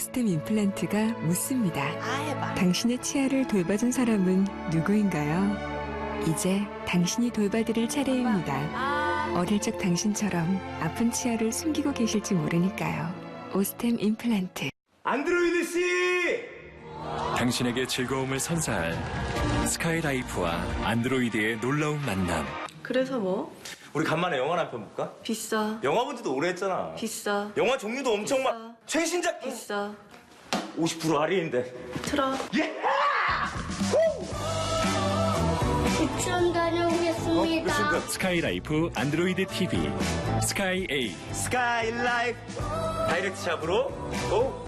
오스템 임플란트가 묻습니다. 해봐. 당신의 치아를 돌봐준 사람은 누구인가요? 이제 당신이 돌봐드릴 차례입니다. 어릴 적 당신처럼 아픈 치아를 숨기고 계실지 모르니까요. 오스템 임플란트. 안드로이드 씨! 당신에게 즐거움을 선사할 스카이라이프와 안드로이드의 놀라운 만남. 그래서 뭐? 우리 간만에 영화나 한 편 볼까? 비싸. 영화 본 지도 오래 했잖아. 비싸. 영화 종류도 엄청 비싸. 많. 최신작 비싸. 50% 할인인데. 틀어. 예! 유치원 다녀오겠습니다. 스카이라이프 안드로이드 TV 스카이 A. 스카이라이프 다이렉트 샵으로 고!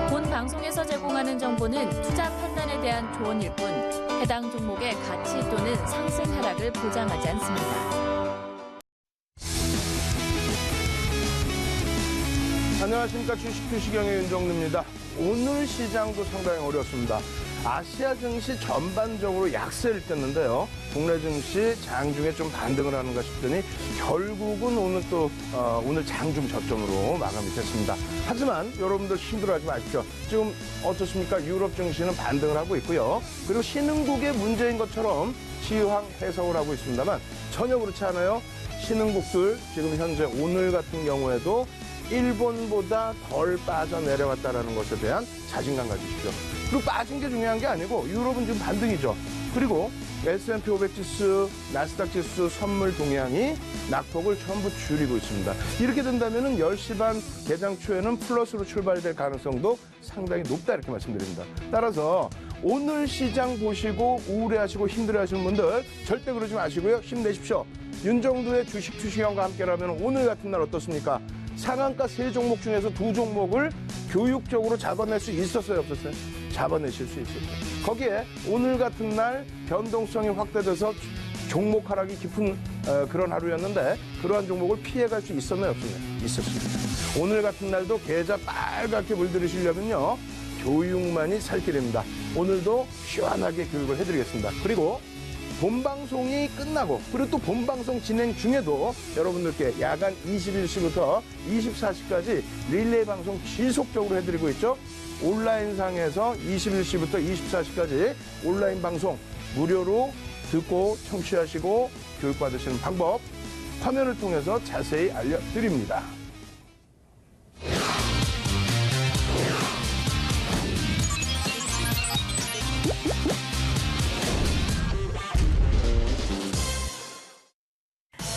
본 방송에서 제공하는 정보는 투자 판단에 대한 조언일 뿐 해당 종목의 가치 또는 상승 하락을 보장하지 않습니다. 안녕하십니까. 주식투시경의 윤정루입니다. 오늘 시장도 상당히 어렵습니다. 아시아 증시 전반적으로 약세를 떴는데요. 국내 증시 장중에 좀 반등을 하는가 싶더니 결국은 오늘 장중 저점으로 마감이 됐습니다. 하지만 여러분들 힘들어하지 마십시오. 지금 어떻습니까? 유럽 증시는 반등을 하고 있고요. 그리고 신흥국의 문제인 것처럼 시황 해석을 하고 있습니다만 전혀 그렇지 않아요. 신흥국들 지금 현재 오늘 같은 경우에도 일본보다 덜 빠져내려왔다는 것에 대한 자신감 가지십시오. 그리고 빠진 게 중요한 게 아니고 유럽은 지금 반등이죠. 그리고 S&P 500 지수, 나스닥 지수 선물 동향이 낙폭을 전부 줄이고 있습니다. 이렇게 된다면 10시 반 개장 초에는 플러스로 출발될 가능성도 상당히 높다 이렇게 말씀드립니다. 따라서 오늘 시장 보시고 우울해하시고 힘들어하시는 분들 절대 그러지 마시고요. 힘내십시오. 윤정두의 주식 투시경과 함께라면 오늘 같은 날 어떻습니까? 상한가 3종목 중에서 2종목을 교육적으로 잡아낼 수 있었어요, 없었어요? 잡아내실 수 있었죠. 거기에 오늘 같은 날 변동성이 확대돼서 종목 하락이 깊은 그런 하루였는데 그러한 종목을 피해갈 수 있었나요, 없었나요? 있었습니다. 오늘 같은 날도 계좌 빨갛게 물들이시려면요. 교육만이 살 길입니다. 오늘도 시원하게 교육을 해드리겠습니다. 그리고 본방송이 끝나고 그리고 또 본방송 진행 중에도 여러분들께 야간 21시부터 24시까지 릴레이 방송 지속적으로 해드리고 있죠. 온라인상에서 21시부터 24시까지 온라인 방송 무료로 듣고 청취하시고 교육받으시는 방법 화면을 통해서 자세히 알려드립니다.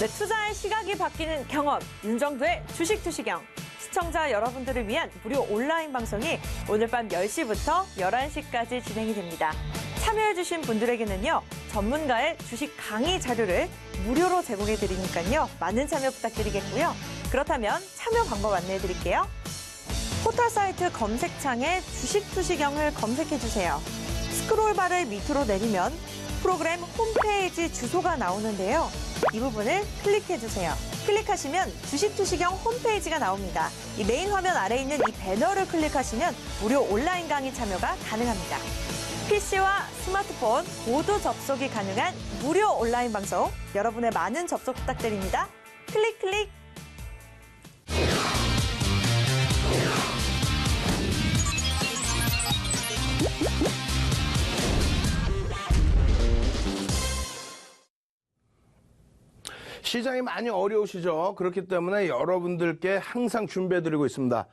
네, 투자의 시각이 바뀌는 경험, 윤정두의 주식 투시경. 시청자 여러분들을 위한 무료 온라인 방송이 오늘 밤 10시부터 11시까지 진행이 됩니다. 참여해주신 분들에게는요, 전문가의 주식 강의 자료를 무료로 제공해드리니까요, 많은 참여 부탁드리겠고요. 그렇다면 참여 방법 안내해드릴게요. 포털 사이트 검색창에 주식 투시경을 검색해주세요. 스크롤바를 밑으로 내리면 프로그램 홈페이지 주소가 나오는데요. 이 부분을 클릭해주세요. 클릭하시면 주식 투시경 홈페이지가 나옵니다. 이 메인 화면 아래에 있는 이 배너를 클릭하시면 무료 온라인 강의 참여가 가능합니다. PC와 스마트폰 모두 접속이 가능한 무료 온라인 방송, 여러분의 많은 접속 부탁드립니다. 클릭 클릭. 시장이 많이 어려우시죠? 그렇기 때문에 여러분들께 항상 준비해드리고 있습니다.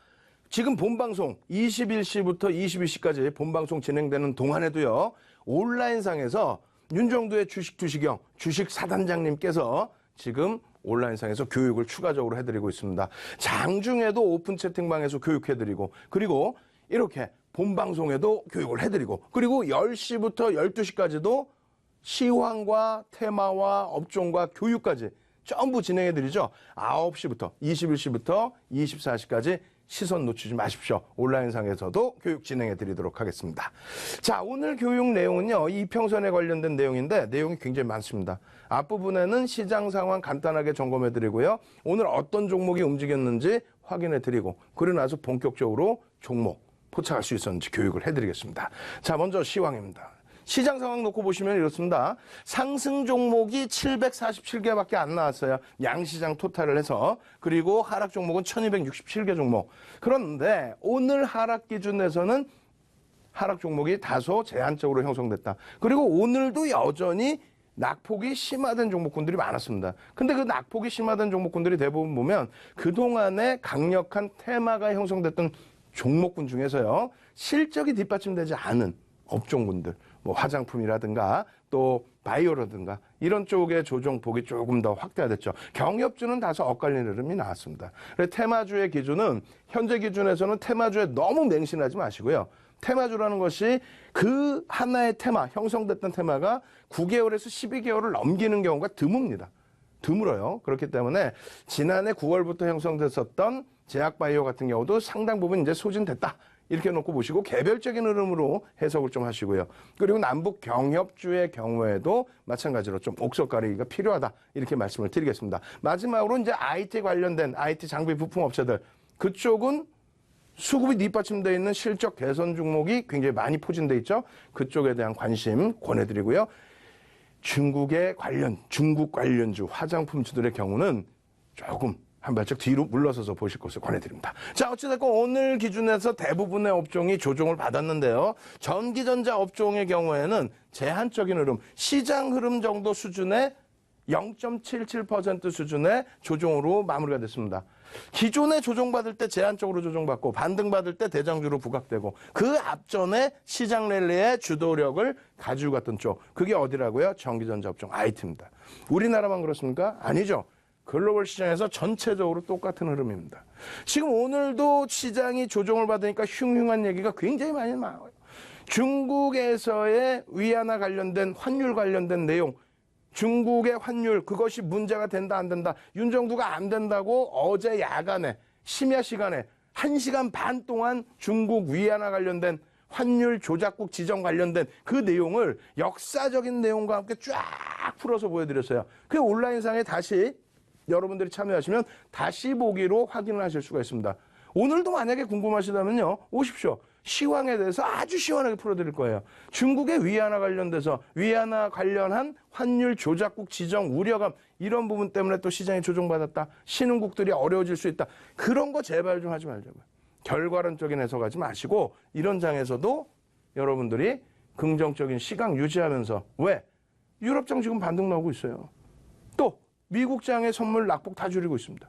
지금 본방송 21시부터 22시까지 본방송 진행되는 동안에도요. 온라인상에서 윤정두의 주식 투시경 주식 사단장님께서 지금 온라인상에서 교육을 추가적으로 해드리고 있습니다. 장중에도 오픈 채팅방에서 교육해드리고 그리고 이렇게 본방송에도 교육을 해드리고 그리고 10시부터 12시까지도 시황과 테마와 업종과 교육까지 전부 진행해드리죠. 9시부터 21시부터 24시까지 시선 놓치지 마십시오. 온라인상에서도 교육 진행해드리도록 하겠습니다. 자, 오늘 교육 내용은요. 이평선에 관련된 내용인데 내용이 굉장히 많습니다. 앞부분에는 시장 상황 간단하게 점검해드리고요. 오늘 어떤 종목이 움직였는지 확인해드리고 그러고 나서 본격적으로 종목 포착할 수 있었는지 교육을 해드리겠습니다. 자, 먼저 시황입니다. 시장 상황 놓고 보시면 이렇습니다. 상승 종목이 747개밖에 안 나왔어요. 양시장 토탈을 해서. 그리고 하락 종목은 1267개 종목. 그런데 오늘 하락 기준에서는 하락 종목이 다소 제한적으로 형성됐다. 그리고 오늘도 여전히 낙폭이 심화된 종목군들이 많았습니다. 근데 그 낙폭이 심화된 종목군들이 대부분 보면 그동안에 강력한 테마가 형성됐던 종목군 중에서요. 실적이 뒷받침되지 않은 업종군들, 뭐 화장품이라든가 또 바이오라든가 이런 쪽의 조정폭이 조금 더 확대됐죠. 경협주는 다소 엇갈리는 흐름이 나왔습니다. 그래서 테마주의 기준은 현재 기준에서는 테마주에 너무 맹신하지 마시고요. 테마주라는 것이 그 하나의 테마, 형성됐던 테마가 9개월에서 12개월을 넘기는 경우가 드뭅니다. 드물어요. 그렇기 때문에 지난해 9월부터 형성됐었던 제약바이오 같은 경우도 상당 부분 이제 소진됐다. 이렇게 놓고 보시고 개별적인 흐름으로 해석을 좀 하시고요. 그리고 남북 경협주의 경우에도 마찬가지로 좀 옥석 가리기가 필요하다. 이렇게 말씀을 드리겠습니다. 마지막으로 이제 IT 관련된 IT 장비 부품 업체들. 그쪽은 수급이 뒷받침되어 있는 실적 개선 종목이 굉장히 많이 포진되어 있죠. 그쪽에 대한 관심 권해드리고요. 중국 관련주 화장품주들의 경우는 조금 한 발짝 뒤로 물러서서 보실 것을 권해드립니다. 자, 어찌됐건 오늘 기준에서 대부분의 업종이 조정을 받았는데요. 전기전자 업종의 경우에는 제한적인 흐름, 시장 흐름 정도 수준의 0.77% 수준의 조정으로 마무리가 됐습니다. 기존에 조정받을 때 제한적으로 조정받고 반등받을 때 대장주로 부각되고 그 앞전에 시장 랠리의 주도력을 가지고 갔던 쪽, 그게 어디라고요? 전기전자 업종 IT입니다. 우리나라만 그렇습니까? 아니죠. 글로벌 시장에서 전체적으로 똑같은 흐름입니다. 지금 오늘도 시장이 조정을 받으니까 흉흉한 얘기가 굉장히 많이 나와요. 중국에서의 위안화 관련된 환율 관련된 내용, 중국의 환율 그것이 문제가 된다 안 된다. 윤 정부가 안 된다고 어제 야간에 심야 시간에 1시간 반 동안 중국 위안화 관련된 환율 조작국 지정 관련된 그 내용을 역사적인 내용과 함께 쫙 풀어서 보여드렸어요. 그 온라인상에 다시 여러분들이 참여하시면 다시 보기로 확인을 하실 수가 있습니다. 오늘도 만약에 궁금하시다면요. 오십시오. 시황에 대해서 아주 시원하게 풀어드릴 거예요. 중국의 위안화 관련돼서 위안화 관련한 환율 조작국 지정 우려감 이런 부분 때문에 또 시장이 조정받았다. 신흥국들이 어려워질 수 있다. 그런 거 제발 좀 하지 말자고요. 결과론적인 해석하지 마시고 이런 장에서도 여러분들이 긍정적인 시각 유지하면서 왜? 유럽장 지금 반등 나오고 있어요. 또 미국장의 선물 낙폭 다 줄이고 있습니다.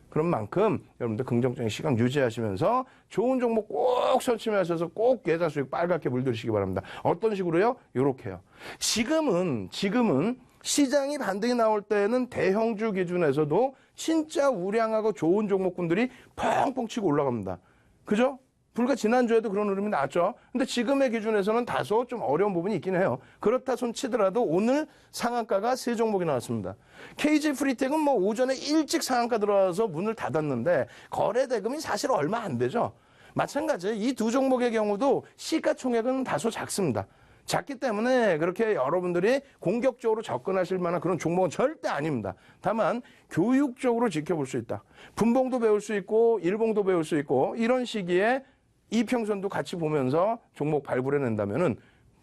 그런 만큼 여러분들 긍정적인 시각 유지하시면서 좋은 종목 꼭 선침하셔서 꼭 계좌 수익 빨갛게 물들이시기 바랍니다. 어떤 식으로요? 요렇게요. 지금은 시장이 반등이 나올 때는 대형주 기준에서도 진짜 우량하고 좋은 종목군들이 펑펑 치고 올라갑니다. 그죠? 불과 지난주에도 그런 흐름이 나왔죠. 근데 지금의 기준에서는 다소 좀 어려운 부분이 있긴 해요. 그렇다 손 치더라도 오늘 상한가가 3종목이 나왔습니다. KG 프리텍은 뭐 오전에 일찍 상한가 들어와서 문을 닫았는데 거래 대금이 사실 얼마 안 되죠. 마찬가지 이 두 종목의 경우도 시가총액은 다소 작습니다. 작기 때문에 그렇게 여러분들이 공격적으로 접근하실 만한 그런 종목은 절대 아닙니다. 다만 교육적으로 지켜볼 수 있다. 분봉도 배울 수 있고 일봉도 배울 수 있고 이런 시기에 이평선도 같이 보면서 종목 발굴해낸다면은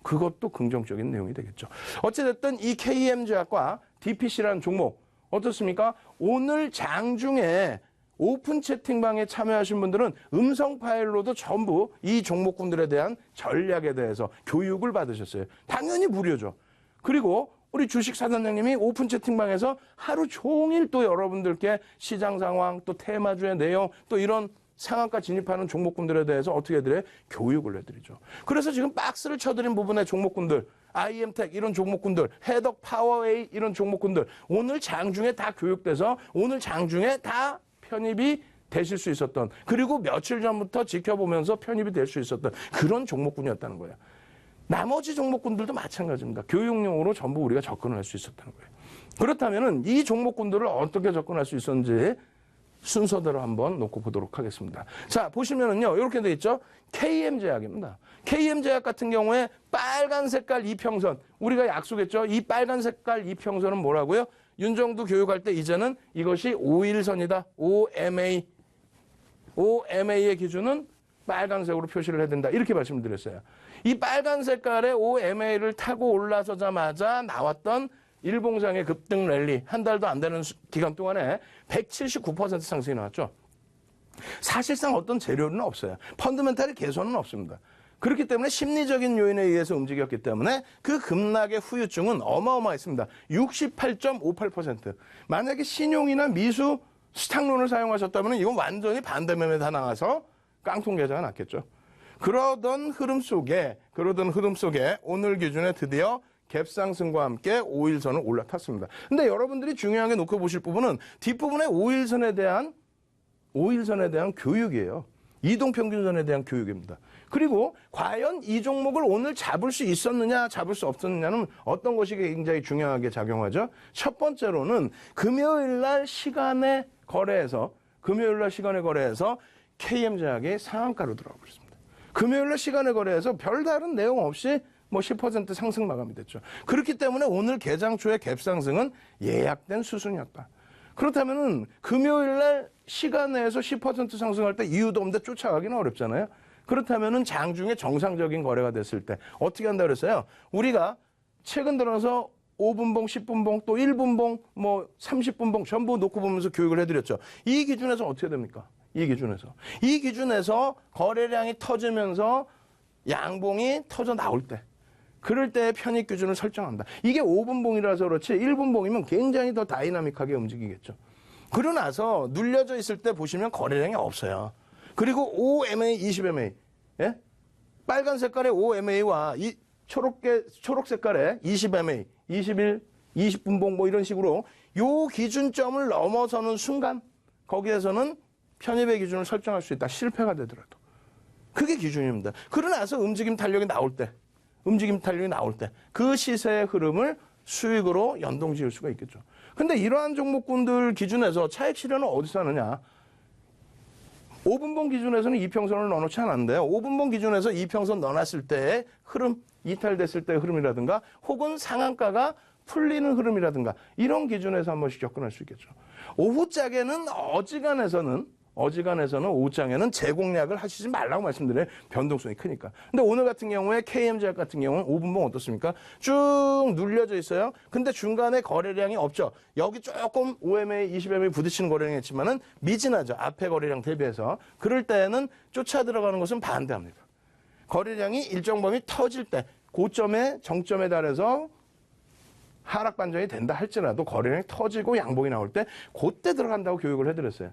그것도 긍정적인 내용이 되겠죠. 어찌됐든 이 KM제약과 DPC라는 종목 어떻습니까? 오늘 장중에 오픈 채팅방에 참여하신 분들은 음성 파일로도 전부 이 종목군들에 대한 전략에 대해서 교육을 받으셨어요. 당연히 무료죠. 그리고 우리 주식 사단장님이 오픈 채팅방에서 하루 종일 또 여러분들께 시장 상황, 또 테마주의 내용, 또 이런 상한가 진입하는 종목군들에 대해서 어떻게 해드려요? 교육을 해드리죠. 그래서 지금 박스를 쳐드린 부분의 종목군들, IM텍 이런 종목군들, 해덕 파워웨이 이런 종목군들 오늘 장중에 다 교육돼서 오늘 장중에 다 편입이 되실 수 있었던 그리고 며칠 전부터 지켜보면서 편입이 될 수 있었던 그런 종목군이었다는 거예요. 나머지 종목군들도 마찬가지입니다. 교육용으로 전부 우리가 접근을 할 수 있었다는 거예요. 그렇다면 이 종목군들을 어떻게 접근할 수 있었는지 순서대로 한번 놓고 보도록 하겠습니다. 자, 보시면은요, 이렇게 돼 있죠? KM제약입니다. KM제약 같은 경우에 빨간 색깔 이평선, 우리가 약속했죠? 이 빨간 색깔 이평선은 뭐라고요? 윤정두 교육할 때 이제는 이것이 5일선이다. OMA의 기준은 빨간색으로 표시를 해야 된다. 이렇게 말씀을 드렸어요. 이 빨간 색깔의 OMA를 타고 올라서자마자 나왔던 일봉상의 급등 랠리, 한 달도 안 되는 기간 동안에 179% 상승이 나왔죠. 사실상 어떤 재료는 없어요. 펀더멘탈의 개선은 없습니다. 그렇기 때문에 심리적인 요인에 의해서 움직였기 때문에 그 급락의 후유증은 어마어마했습니다. 68.58%. 만약에 신용이나 미수 스탁론을 사용하셨다면 이건 완전히 반대면에 다 나가서 깡통 계좌가 났겠죠. 그러던 흐름 속에 오늘 기준에 드디어 갭상승과 함께 5일선을 올라탔습니다. 근데 여러분들이 중요하게 놓고 보실 부분은 뒷부분의 5일선에 대한 교육이에요. 이동평균선에 대한 교육입니다. 그리고 과연 이 종목을 오늘 잡을 수 있었느냐, 잡을 수 없었느냐는 어떤 것이 굉장히 중요하게 작용하죠. 첫 번째로는 금요일 날 시간에 거래해서 KM제약이 상한가로 들어가 버렸습니다. 금요일 날 시간에 거래해서 별다른 내용 없이 10% 상승 마감이 됐죠. 그렇기 때문에 오늘 개장 초의 갭상승은 예약된 수순이었다. 그렇다면은 금요일 날 시간 내에서 10% 상승할 때 이유도 없는데 쫓아가기는 어렵잖아요. 그렇다면은 장중에 정상적인 거래가 됐을 때 어떻게 한다 그랬어요? 우리가 최근 들어서 5분봉, 10분봉, 또 1분봉, 30분봉 전부 놓고 보면서 교육을 해드렸죠. 이 기준에서 어떻게 됩니까? 이 기준에서 거래량이 터지면서 양봉이 터져 나올 때, 그럴 때 편입 기준을 설정한다. 이게 5분봉이라서 그렇지 1분봉이면 굉장히 더 다이나믹하게 움직이겠죠. 그러고 나서 눌려져 있을 때 보시면 거래량이 없어요. 그리고 OMA, 20MA, 예? 빨간 색깔의 OMA와 이 초록 색깔의 20MA, 21, 20분봉 이런 식으로 요 기준점을 넘어서는 순간 거기에서는 편입의 기준을 설정할 수 있다. 실패가 되더라도. 그게 기준입니다. 그러고 나서 움직임 탄력이 나올 때 그 시세의 흐름을 수익으로 연동 지을 수가 있겠죠. 근데 이러한 종목군들 기준에서 차익 실현은 어디서 하느냐? 5분봉 기준에서는 이평선을 넣어놓지 않았는데요. 5분봉 기준에서 이평선 넣어놨을 때의 흐름, 이탈됐을 때의 흐름이라든가 혹은 상한가가 풀리는 흐름이라든가 이런 기준에서 한 번씩 접근할 수 있겠죠. 오후장에는 오후장에는 재공략을 하시지 말라고 말씀드려요. 변동성이 크니까. 근데 오늘 같은 경우에 KM제약 같은 경우는 5분봉 어떻습니까? 쭉 눌려져 있어요. 근데 중간에 거래량이 없죠. 여기 조금 OMA, 20MA 부딪히는 거래량이 있지만은 미진하죠. 앞에 거래량 대비해서. 그럴 때는 쫓아 들어가는 것은 반대합니다. 거래량이 일정 범위 터질 때 고점에 정점에 달해서 하락 반전이 된다 할지라도 거래량이 터지고 양봉이 나올 때 그때 들어간다고 교육을 해드렸어요.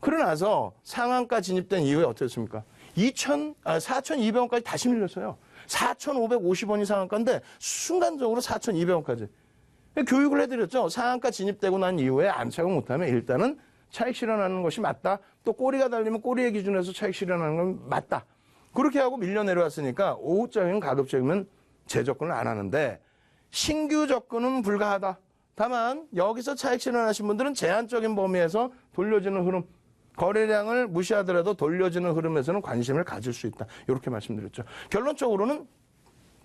그러고 나서 상한가 진입된 이후에 어땠습니까? 4,200원까지 다시 밀렸어요. 4,550원이 상한가인데 순간적으로 4,200원까지. 교육을 해드렸죠. 상한가 진입되고 난 이후에 안착을 못하면 일단은 차익 실현하는 것이 맞다. 또 꼬리가 달리면 꼬리의 기준에서 차익 실현하는 건 맞다. 그렇게 하고 밀려 내려왔으니까 오후장에는 가급적이면 재접근을 안 하는데 신규 접근은 불가하다. 다만 여기서 차익 실현하신 분들은 제한적인 범위에서 돌려지는 흐름, 거래량을 무시하더라도 돌려지는 흐름에서는 관심을 가질 수 있다. 이렇게 말씀드렸죠. 결론적으로는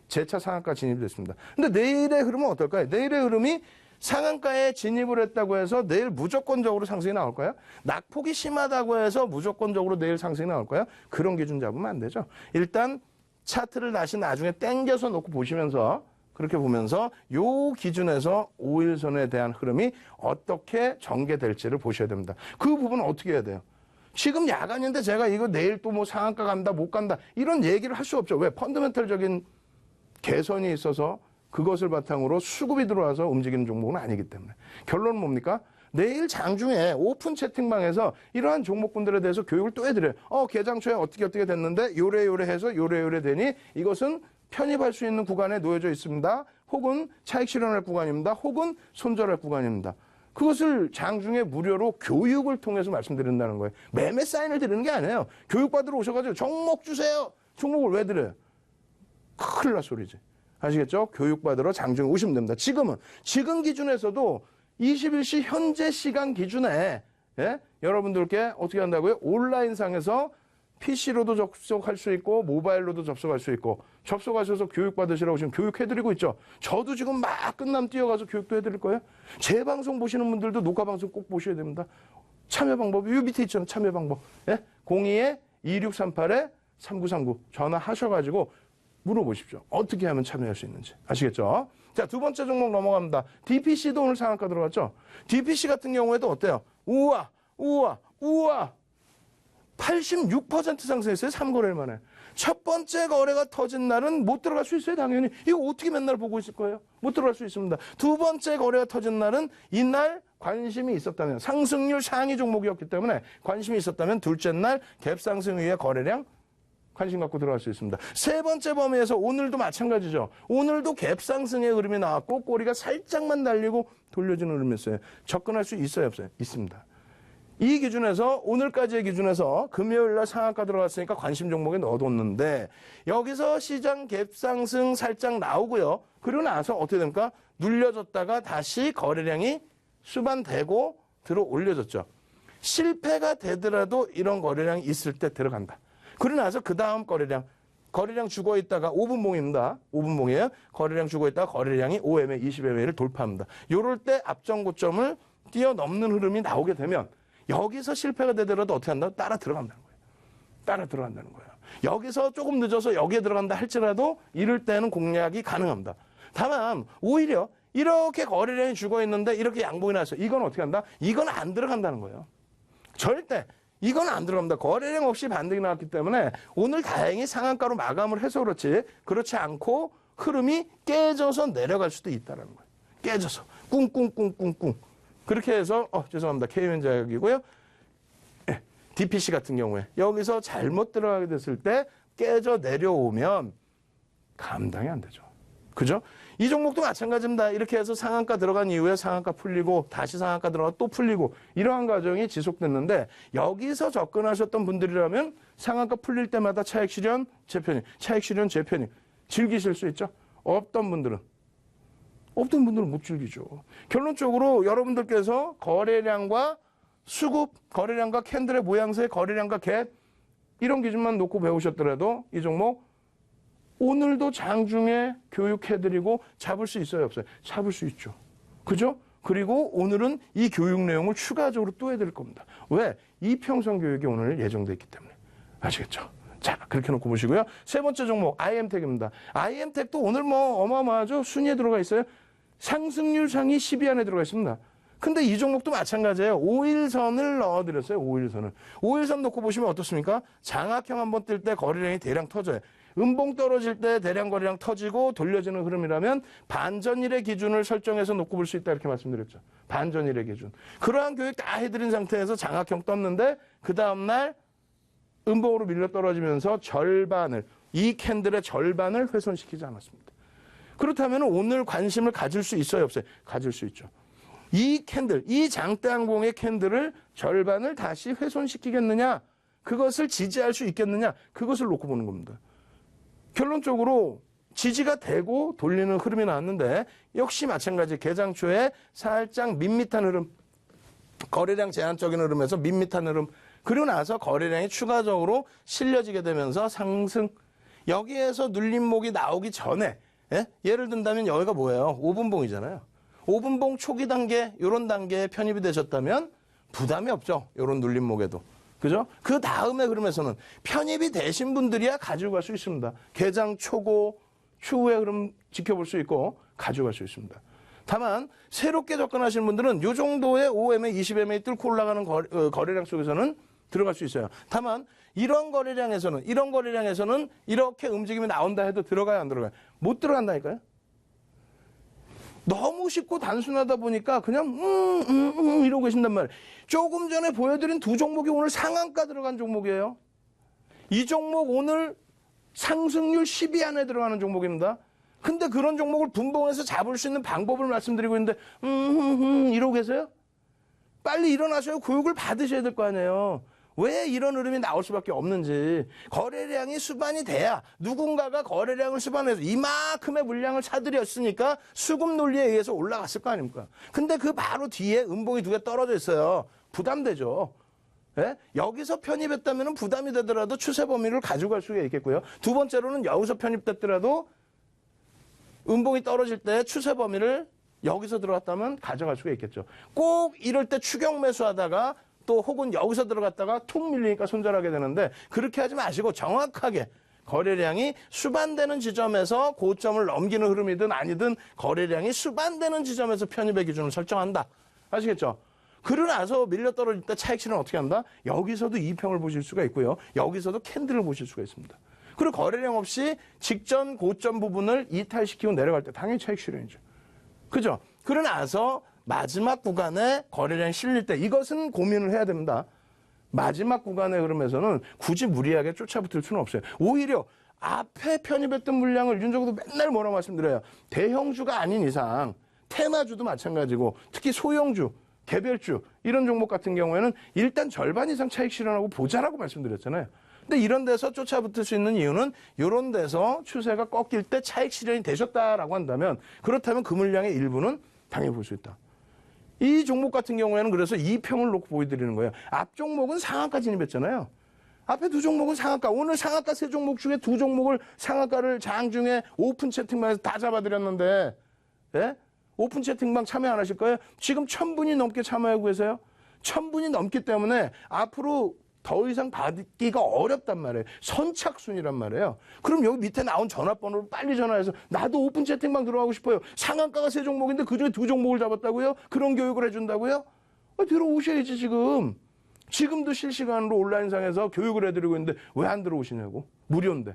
재차 상한가 진입이 됐습니다. 근데 내일의 흐름은 어떨까요? 내일의 흐름이 상한가에 진입을 했다고 해서 내일 무조건적으로 상승이 나올까요? 낙폭이 심하다고 해서 무조건적으로 내일 상승이 나올까요? 그런 기준 잡으면 안 되죠. 일단 차트를 다시 나중에 땡겨서 놓고 보시면서 그렇게 보면서 요 기준에서 5일선에 대한 흐름이 어떻게 전개될지를 보셔야 됩니다. 그 부분은 어떻게 해야 돼요? 지금 야간인데 제가 이거 내일 또 상한가 간다 못 간다 이런 얘기를 할 수 없죠. 왜? 펀더멘털적인 개선이 있어서 그것을 바탕으로 수급이 들어와서 움직이는 종목은 아니기 때문에. 결론은 뭡니까? 내일 장중에 오픈 채팅방에서 이러한 종목군들에 대해서 교육을 또 해드려요. 개장 초에 어떻게 됐는데 요래 해서 요래 되니 이것은 편입할 수 있는 구간에 놓여져 있습니다. 혹은 차익 실현할 구간입니다. 혹은 손절할 구간입니다. 그것을 장중에 무료로 교육을 통해서 말씀드린다는 거예요. 매매 사인을 드리는 게 아니에요. 교육받으러 오셔가지고 종목 주세요. 종목을 왜 드려요? 큰일 날 소리지. 아시겠죠? 교육받으러 장중에 오시면 됩니다. 지금 기준에서도 21시 현재 시간 기준에 여러분들께 어떻게 한다고요? 온라인상에서 PC로도 접속할 수 있고 모바일로도 접속할 수 있고 접속하셔서 교육받으시라고 지금 교육해드리고 있죠. 저도 지금 막 끝나면 뛰어가서 교육도 해드릴 거예요. 제 방송 보시는 분들도 녹화 방송 꼭 보셔야 됩니다. 참여 방법이 이 밑에 있잖아요. 참여 방법. 02-2638 3939 전화하셔가지고 물어보십시오. 어떻게 하면 참여할 수 있는지. 아시겠죠? 자, 두 번째 종목 넘어갑니다. DPC도 오늘 상한가 들어갔죠? DPC 같은 경우에도 어때요? 우와! 86% 상승했어요. 3거래일 만에. 첫 번째 거래가 터진 날은 못 들어갈 수 있어요. 당연히. 이거 어떻게 맨날 보고 있을 거예요? 못 들어갈 수 있습니다. 두 번째 거래가 터진 날은 이날 관심이 있었다면, 상승률 상위 종목이었기 때문에 관심이 있었다면 둘째 날 갭상승 위에 거래량 관심 갖고 들어갈 수 있습니다. 세 번째 범위에서 오늘도 마찬가지죠. 오늘도 갭상승의 흐름이 나왔고 꼬리가 살짝만 달리고 돌려지는 흐름이었어요. 접근할 수 있어요, 없어요? 있습니다. 이 기준에서 오늘까지의 기준에서 금요일 날 상한가 들어갔으니까 관심 종목에 넣어뒀는데 여기서 시장 갭상승 살짝 나오고요. 그리고 나서 어떻게 됩니까? 눌려졌다가 다시 거래량이 수반되고 들어 올려졌죠. 실패가 되더라도 이런 거래량이 있을 때 들어간다. 그러고 나서 그 다음 거래량 죽어 있다가 5분봉입니다. 5분봉이에요. 거래량 죽어 있다가 거래량이 5MA, 20MA를 돌파합니다. 요럴 때 앞전 고점을 뛰어넘는 흐름이 나오게 되면 여기서 실패가 되더라도 어떻게 한다고? 따라 들어간다는 거예요. 따라 들어간다는 거예요. 여기서 조금 늦어서 여기에 들어간다 할지라도 이럴 때는 공략이 가능합니다. 다만 오히려 이렇게 거래량이 죽어 있는데 이렇게 양봉이 났어요. 이건 어떻게 한다? 이건 안 들어간다는 거예요. 절대 이건 안 들어갑니다. 거래량 없이 반등이 나왔기 때문에 오늘 다행히 상한가로 마감을 해서 그렇지 않고 흐름이 깨져서 내려갈 수도 있다는 거예요. 깨져서 꿍꿍꿍꿍꿍 그렇게 해서 죄송합니다. K原자격이고요. DPC 같은 경우에 여기서 잘못 들어가게 됐을 때 깨져 내려오면 감당이 안 되죠. 그죠? 이 종목도 마찬가지입니다. 이렇게 해서 상한가 들어간 이후에 상한가 풀리고 다시 상한가 들어가 또 풀리고 이러한 과정이 지속됐는데 여기서 접근하셨던 분들이라면 상한가 풀릴 때마다 차익 실현 재편입, 차익 실현 재편입 즐기실 수 있죠. 없던 분들은 못 즐기죠. 결론적으로 여러분들께서 거래량과 수급, 거래량과 캔들의 모양새, 거래량과 갭 이런 기준만 놓고 배우셨더라도 이 종목 오늘도 장중에 교육해드리고 잡을 수 있어요, 없어요? 잡을 수 있죠. 그죠? 그리고 오늘은 이 교육 내용을 추가적으로 또 해드릴 겁니다. 왜? 이평선 교육이 오늘 예정돼 있기 때문에. 아시겠죠? 자, 그렇게 놓고 보시고요. 세 번째 종목, IM텍입니다. IM텍도 오늘 어마어마하죠? 순위에 들어가 있어요. 상승률 상위 10위 안에 들어가 있습니다. 근데 이 종목도 마찬가지예요. 5일선을 넣어드렸어요. 5일선을. 5일선 놓고 보시면 어떻습니까? 장악형 한번 뜰 때 거래량이 대량 터져요. 음봉 떨어질 때 대량 거래량 터지고 돌려지는 흐름이라면 반전일의 기준을 설정해서 놓고 볼 수 있다 이렇게 말씀드렸죠. 반전일의 기준. 그러한 교육 다 해드린 상태에서 장악형 떴는데 그 다음날 음봉으로 밀려 떨어지면서 이 캔들의 절반을 훼손시키지 않았습니다. 그렇다면 오늘 관심을 가질 수 있어요, 없어요? 가질 수 있죠. 이 캔들, 이 장대항공의 캔들을 절반을 다시 훼손시키겠느냐? 그것을 지지할 수 있겠느냐? 그것을 놓고 보는 겁니다. 결론적으로 지지가 되고 돌리는 흐름이 나왔는데 역시 마찬가지 개장 초에 살짝 밋밋한 흐름, 거래량 제한적인 흐름에서 밋밋한 흐름, 그리고 나서 거래량이 추가적으로 실려지게 되면서 상승. 여기에서 눌림목이 나오기 전에 예를 든다면 여기가 뭐예요? 5분봉이잖아요. 5분봉 초기 단계, 이런 단계에 편입이 되셨다면 부담이 없죠. 이런 눌림목에도. 그죠? 그 다음에 흐름에서는 편입이 되신 분들이야 가지고 갈 수 있습니다. 개장 초고, 추후의 흐름 지켜볼 수 있고 가져갈 수 있습니다. 다만 새롭게 접근하시는 분들은 이 정도의 5MA, 20MA 뚫고 올라가는 거래량 속에서는 들어갈 수 있어요. 다만 이런 거래량에서는 이렇게 움직임이 나온다 해도 들어가요, 안 들어가요? 못 들어간다니까요. 너무 쉽고 단순하다 보니까 그냥 이러고 계신단 말이에요. 조금 전에 보여드린 두 종목이 오늘 상한가 들어간 종목이에요. 이 종목 오늘 상승률 10위 안에 들어가는 종목입니다. 근데 그런 종목을 분봉해서 잡을 수 있는 방법을 말씀드리고 있는데 이러고 계세요? 빨리 일어나셔야 교육을 받으셔야 될 거 아니에요. 왜 이런 흐름이 나올 수밖에 없는지. 거래량이 수반이 돼야 누군가가 거래량을 수반해서 이만큼의 물량을 사들였으니까 수급 논리에 의해서 올라갔을 거 아닙니까? 근데 그 바로 뒤에 음봉이 두 개 떨어져 있어요. 부담되죠. 예? 여기서 편입했다면 부담이 되더라도 추세 범위를 가져갈 수가 있겠고요. 두 번째로는 여기서 편입됐더라도 음봉이 떨어질 때 추세 범위를 여기서 들어갔다면 가져갈 수가 있겠죠. 꼭 이럴 때 추격 매수하다가 또 혹은 여기서 들어갔다가 툭 밀리니까 손절하게 되는데 그렇게 하지 마시고 정확하게 거래량이 수반되는 지점에서 고점을 넘기는 흐름이든 아니든 거래량이 수반되는 지점에서 편입의 기준을 설정한다. 아시겠죠? 그러고 나서 밀려 떨어질 때 차익 실현 어떻게 한다? 여기서도 이평을 보실 수가 있고요. 여기서도 캔들을 보실 수가 있습니다. 그리고 거래량 없이 직전 고점 부분을 이탈시키고 내려갈 때 당연히 차익 실현이죠. 그죠? 그러고 나서 마지막 구간에 거래량이 실릴 때 이것은 고민을 해야 됩니다. 마지막 구간의 흐름에서는 굳이 무리하게 쫓아붙을 수는 없어요. 오히려 앞에 편입했던 물량을 윤정도 맨날 뭐라고 말씀드려요. 대형주가 아닌 이상 테마주도 마찬가지고 특히 소형주, 개별주 이런 종목 같은 경우에는 일단 절반 이상 차익 실현하고 보자라고 말씀드렸잖아요. 근데 이런 데서 쫓아붙을 수 있는 이유는 이런 데서 추세가 꺾일 때 차익 실현이 되셨다라고 한다면 그렇다면 그 물량의 일부는 당연히 볼 수 있다. 이 종목 같은 경우에는 그래서 2평을 놓고 보여드리는 거예요. 앞 종목은 상한가 진입했잖아요. 앞에 두 종목은 상한가. 오늘 상한가 세 종목 중에 두 종목을 상한가를 장중에 오픈 채팅방에서 다 잡아드렸는데 예? 오픈 채팅방 참여 안 하실 거예요? 지금 1000분이 넘게 참여하고 계세요. 1000분이 넘기 때문에 앞으로 더 이상 받기가 어렵단 말이에요. 선착순이란 말이에요. 그럼 여기 밑에 나온 전화번호로 빨리 전화해서 나도 오픈 채팅방 들어가고 싶어요. 상한가가 세 종목인데 그중에 두 종목을 잡았다고요? 그런 교육을 해준다고요? 들어오셔야지 지금. 지금도 실시간으로 온라인상에서 교육을 해드리고 있는데 왜 안 들어오시냐고. 무료인데.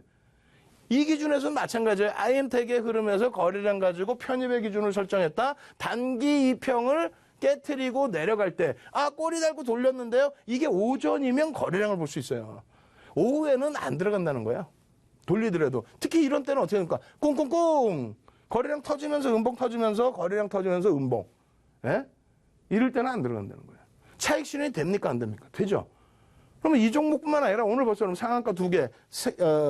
이 기준에서는 마찬가지예요. IM택의 흐름에서 거래량 가지고 편입의 기준을 설정했다. 단기 이평을 깨트리고 내려갈 때 꼬리 달고 돌렸는데요. 이게 오전이면 거래량을 볼 수 있어요. 오후에는 안 들어간다는 거야. 돌리더라도. 특히 이런 때는 어떻게 됩니까? 꽁꽁꽁 거래량 터지면서 음봉 터지면서 거래량 터지면서 음봉. 예? 이럴 때는 안 들어간다는 거예요. 차익 실현이 됩니까 안 됩니까? 되죠. 그러면 이 종목뿐만 아니라 오늘 벌써 상한가 2개,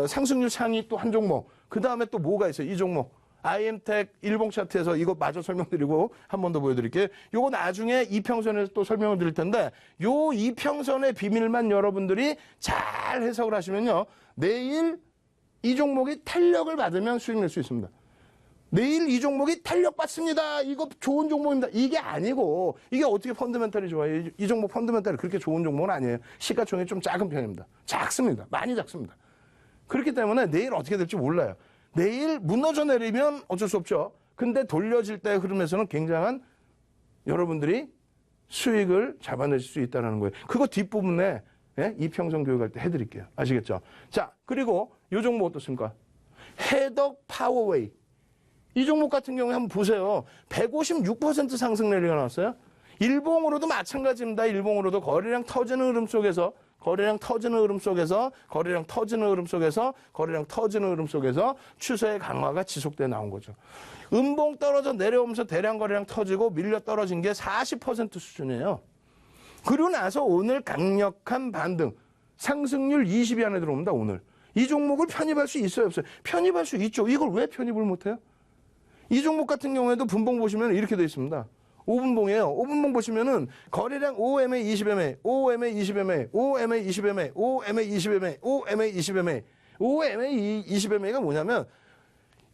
상승률 상위 또 한 종목, 그 다음에 또 뭐가 있어요? 이 종목. IM택 일봉 차트에서 이거 마저 설명드리고 한 번 더 보여드릴게요. 요거 나중에 이평선에서 또 설명을 드릴 텐데 요 이평선의 비밀만 여러분들이 잘 해석을 하시면요. 내일 이 종목이 탄력을 받으면 수익 낼 수 있습니다. 내일 이 종목이 탄력 받습니다. 이거 좋은 종목입니다. 이게 아니고 이게 어떻게 펀더멘탈이 좋아요? 이 종목 펀더멘탈이 그렇게 좋은 종목은 아니에요. 시가총액이 좀 작은 편입니다. 작습니다. 많이 작습니다. 그렇기 때문에 내일 어떻게 될지 몰라요. 내일 무너져 내리면 어쩔 수 없죠. 근데 돌려질 때의 흐름에서는 굉장한 여러분들이 수익을 잡아내실 수 있다는 거예요. 그거 뒷부분에 이평선 교육할 때 해드릴게요. 아시겠죠? 자, 그리고 이 종목 어떻습니까? 해덕 파워웨이. 이 종목 같은 경우에 한번 보세요. 156% 상승 랠리가 나왔어요. 일봉으로도 마찬가지입니다. 일봉으로도 거래량 터지는 흐름 속에서 거래량 터지는 흐름 속에서 거래량 터지는 흐름 속에서 거래량 터지는 흐름 속에서 추세의 강화가 지속돼 나온 거죠. 음봉 떨어져 내려오면서 대량 거래량 터지고 밀려 떨어진 게 40% 수준이에요. 그리고 나서 오늘 강력한 반등, 상승률 20위 안에 들어옵니다. 오늘. 이 종목을 편입할 수 있어요 없어요? 편입할 수 있죠. 이걸 왜 편입을 못해요? 이 종목 같은 경우에도 분봉 보시면 이렇게 되어 있습니다. 5분봉이에요. 5분봉 보시면은 거래량 5MA 20MA, 5MA 20MA, 5MA 20MA, 5MA 20MA, 5MA 20MA. 5MA 20MA가 뭐냐면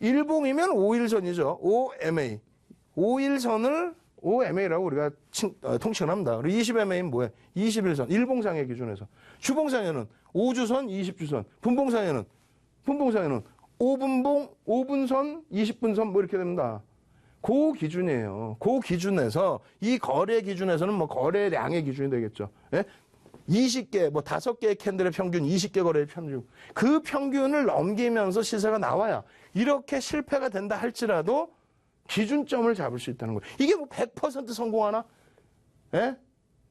일봉이면 5일선이죠. 5MA. 5일선을 5MA라고 우리가 통칭을 합니다. 그리고 20MA는 뭐예요? 21선. 일봉상의 기준에서. 주봉상에는 5주선, 20주선. 분봉상에는 5분봉, 5분선, 20분선 뭐 이렇게 됩니다. 그 기준이에요. 그 기준에서 이 거래 기준에서는 뭐 거래량의 기준이 되겠죠. 예? 20개, 뭐 5개의 캔들의 평균, 20개 거래의 평균. 그 평균을 넘기면서 시세가 나와야 이렇게 실패가 된다 할지라도 기준점을 잡을 수 있다는 거예요. 이게 뭐 100% 성공하나? 예?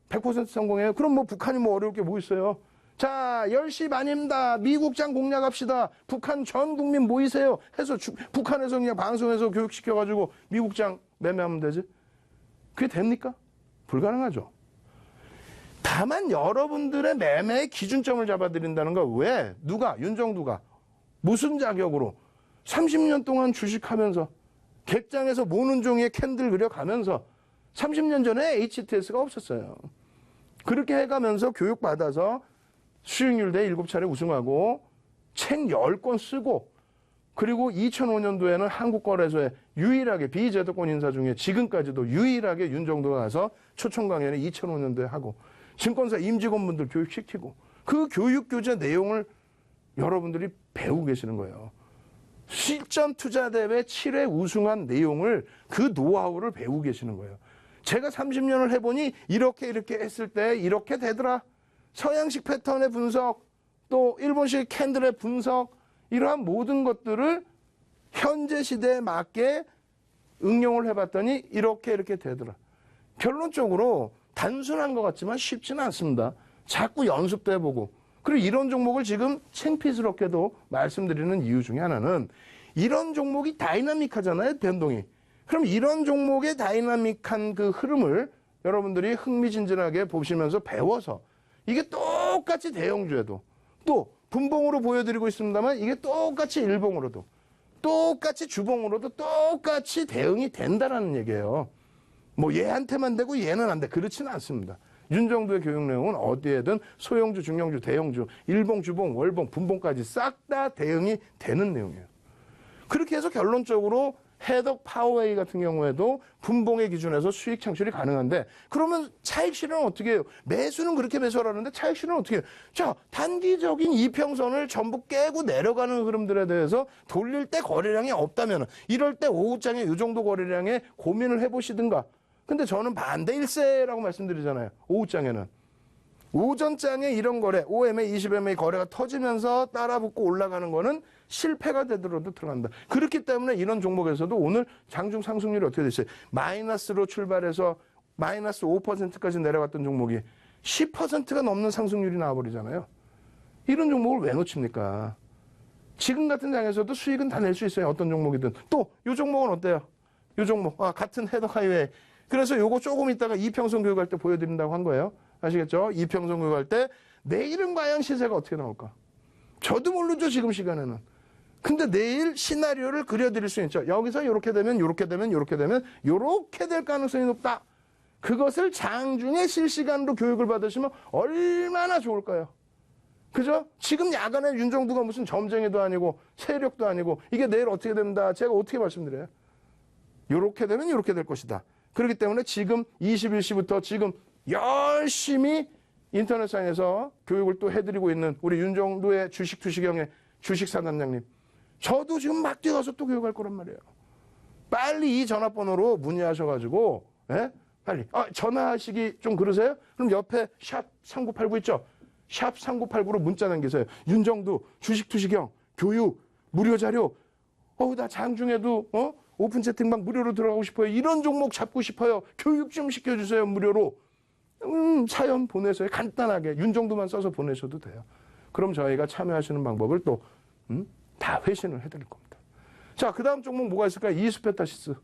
100% 성공해요? 그럼 뭐 북한이 뭐 어려울 게 뭐 있어요? 자, 10시 반입니다. 미국장 공략합시다. 북한 전 국민 모이세요. 해서 북한에서 그냥 방송에서 교육시켜가지고 미국장 매매하면 되지. 그게 됩니까? 불가능하죠. 다만 여러분들의 매매의 기준점을 잡아드린다는 거 왜? 누가? 윤정두가. 무슨 자격으로? 30년 동안 주식하면서 객장에서 모는 종이에 캔들 그려가면서 30년 전에 HTS가 없었어요. 그렇게 해가면서 교육받아서 수익률 대 7차례 우승하고 책 10권 쓰고 그리고 2005년도에는 한국거래소에 유일하게 비제도권 인사 중에 지금까지도 유일하게 윤정도가 가서 초청 강연을 2005년도에 하고 증권사 임직원분들 교육시키고 그 교육 교재 내용을 여러분들이 배우고 계시는 거예요. 실전 투자 대회 7회 우승한 내용을 그 노하우를 배우고 계시는 거예요. 제가 30년을 해보니 이렇게 했을 때 이렇게 되더라. 서양식 패턴의 분석, 또 일본식 캔들의 분석, 이러한 모든 것들을 현재 시대에 맞게 응용을 해봤더니 이렇게 되더라. 결론적으로 단순한 것 같지만 쉽지는 않습니다. 자꾸 연습도 해보고. 그리고 이런 종목을 지금 창피스럽게도 말씀드리는 이유 중에 하나는 이런 종목이 다이나믹하잖아요, 변동이. 그럼 이런 종목의 다이나믹한 그 흐름을 여러분들이 흥미진진하게 보시면서 배워서 이게 똑같이 대형주에도 또 분봉으로 보여드리고 있습니다만 이게 똑같이 일봉으로도 똑같이 주봉으로도 똑같이 대응이 된다라는 얘기예요. 뭐 얘한테만 되고 얘는 안 돼. 그렇지는 않습니다. 윤정도의 교육 내용은 어디에든 소형주, 중형주, 대형주, 일봉, 주봉, 월봉, 분봉까지 싹 다 대응이 되는 내용이에요. 그렇게 해서 결론적으로 해덕 파워웨이 같은 경우에도 분봉의 기준에서 수익 창출이 가능한데 그러면 차익 실현은 어떻게 해요? 매수는 그렇게 매수하라는데 차익 실현은 어떻게 해요? 자, 단기적인 이평선을 전부 깨고 내려가는 흐름들에 대해서 돌릴 때 거래량이 없다면 이럴 때 오후장에 이 정도 거래량에 고민을 해보시든가. 근데 저는 반대 일세라고 말씀드리잖아요. 오후장에는. 오전장에 이런 거래, 5MA, 20MA 거래가 터지면서 따라붙고 올라가는 거는 실패가 되더라도 들어간다. 그렇기 때문에 이런 종목에서도 오늘 장중 상승률이 어떻게 됐어요? 마이너스로 출발해서 마이너스 5%까지 내려갔던 종목이 10%가 넘는 상승률이 나와버리잖아요. 이런 종목을 왜 놓칩니까? 지금 같은 장에서도 수익은 다 낼 수 있어요. 어떤 종목이든. 또 이 종목은 어때요? 이 종목, 같은 해덕 하이웨이. 그래서 요거 조금 있다가 이평선 교육할 때 보여드린다고 한 거예요. 아시겠죠? 이평선 교육할 때 내일은 과연 시세가 어떻게 나올까? 저도 모르죠, 지금 시간에는. 근데 내일 시나리오를 그려드릴 수 있죠. 여기서 이렇게 되면 이렇게 되면 이렇게 되면 이렇게 될 가능성이 높다. 그것을 장중에 실시간으로 교육을 받으시면 얼마나 좋을까요? 그죠? 지금 야간에 윤정두가 무슨 점쟁이도 아니고 세력도 아니고 이게 내일 어떻게 된다. 제가 어떻게 말씀드려요? 이렇게 되면 이렇게 될 것이다. 그렇기 때문에 지금 21시부터 지금 열심히 인터넷상에서 교육을 또 해드리고 있는 우리 윤정두의 주식투시경의 주식사단장님. 저도 지금 막 뛰어가서 또 교육할 거란 말이에요. 빨리 이 전화번호로 문의하셔가지고, 예? 빨리. 전화하시기 좀 그러세요? 그럼 옆에 샵 3989 있죠? 샵 3989로 문자 남기세요. 윤정두, 주식투시경, 교육, 무료 자료. 나 장중에도, 오픈 채팅방 무료로 들어가고 싶어요. 이런 종목 잡고 싶어요. 교육 좀 시켜주세요. 무료로. 사연 보내세요. 간단하게 윤정도만 써서 보내셔도 돼요. 그럼 저희가 참여하시는 방법을 또 다 회신을 해드릴 겁니다. 자, 그 다음 종목 뭐가 있을까요? 이수페타시스.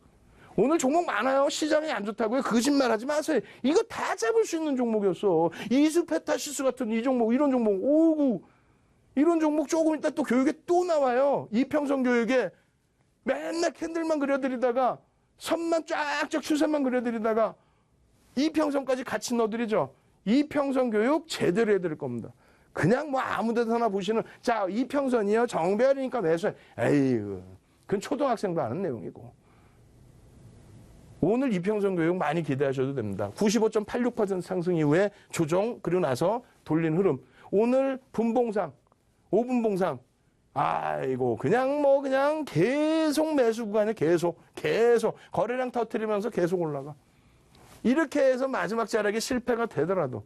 오늘 종목 많아요. 시장이 안 좋다고요? 거짓말하지 마세요. 이거 다 잡을 수 있는 종목이었어. 이수페타시스 같은 이 종목, 이런 종목, 오구 이런 종목 조금 있다 또 교육에 또 나와요. 이평선 교육에 맨날 캔들만 그려드리다가 선만 쫙쫙 추세만 그려드리다가 이평선까지 같이 넣어드리죠. 이평선 교육 제대로 해드릴 겁니다. 그냥 뭐 아무 데서나 보시는 자 이평선이요 정배열이니까 매수해. 에이구 그건 초등학생도 아는 내용이고. 오늘 이평선 교육 많이 기대하셔도 됩니다. 95.86% 상승 이후에 조정 그리고 나서 돌린 흐름. 오늘 분봉상 5분봉상 아이고 그냥 계속 매수 구간에 계속 거래량 터뜨리면서 계속 올라가. 이렇게 해서 마지막 자락이 실패가 되더라도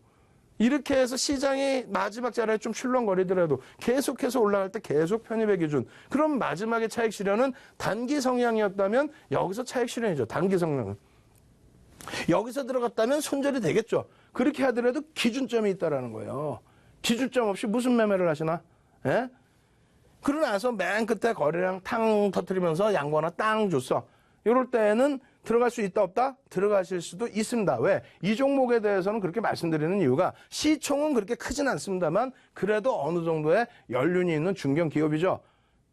이렇게 해서 시장이 마지막 자락에 좀 출렁거리더라도 계속해서 올라갈 때 계속 편입의 기준. 그럼 마지막에 차익 실현은 단기 성향이었다면 여기서 차익 실현이죠. 단기 성향은. 여기서 들어갔다면 손절이 되겠죠. 그렇게 하더라도 기준점이 있다라는 거예요. 기준점 없이 무슨 매매를 하시나? 예? 그러고 나서 맨 끝에 거래량 탕 터뜨리면서 양보하나 땅 줬어. 이럴 때는 들어갈 수 있다 없다? 들어가실 수도 있습니다. 왜? 이 종목에 대해서는 그렇게 말씀드리는 이유가 시총은 그렇게 크진 않습니다만 그래도 어느 정도의 연륜이 있는 중견 기업이죠.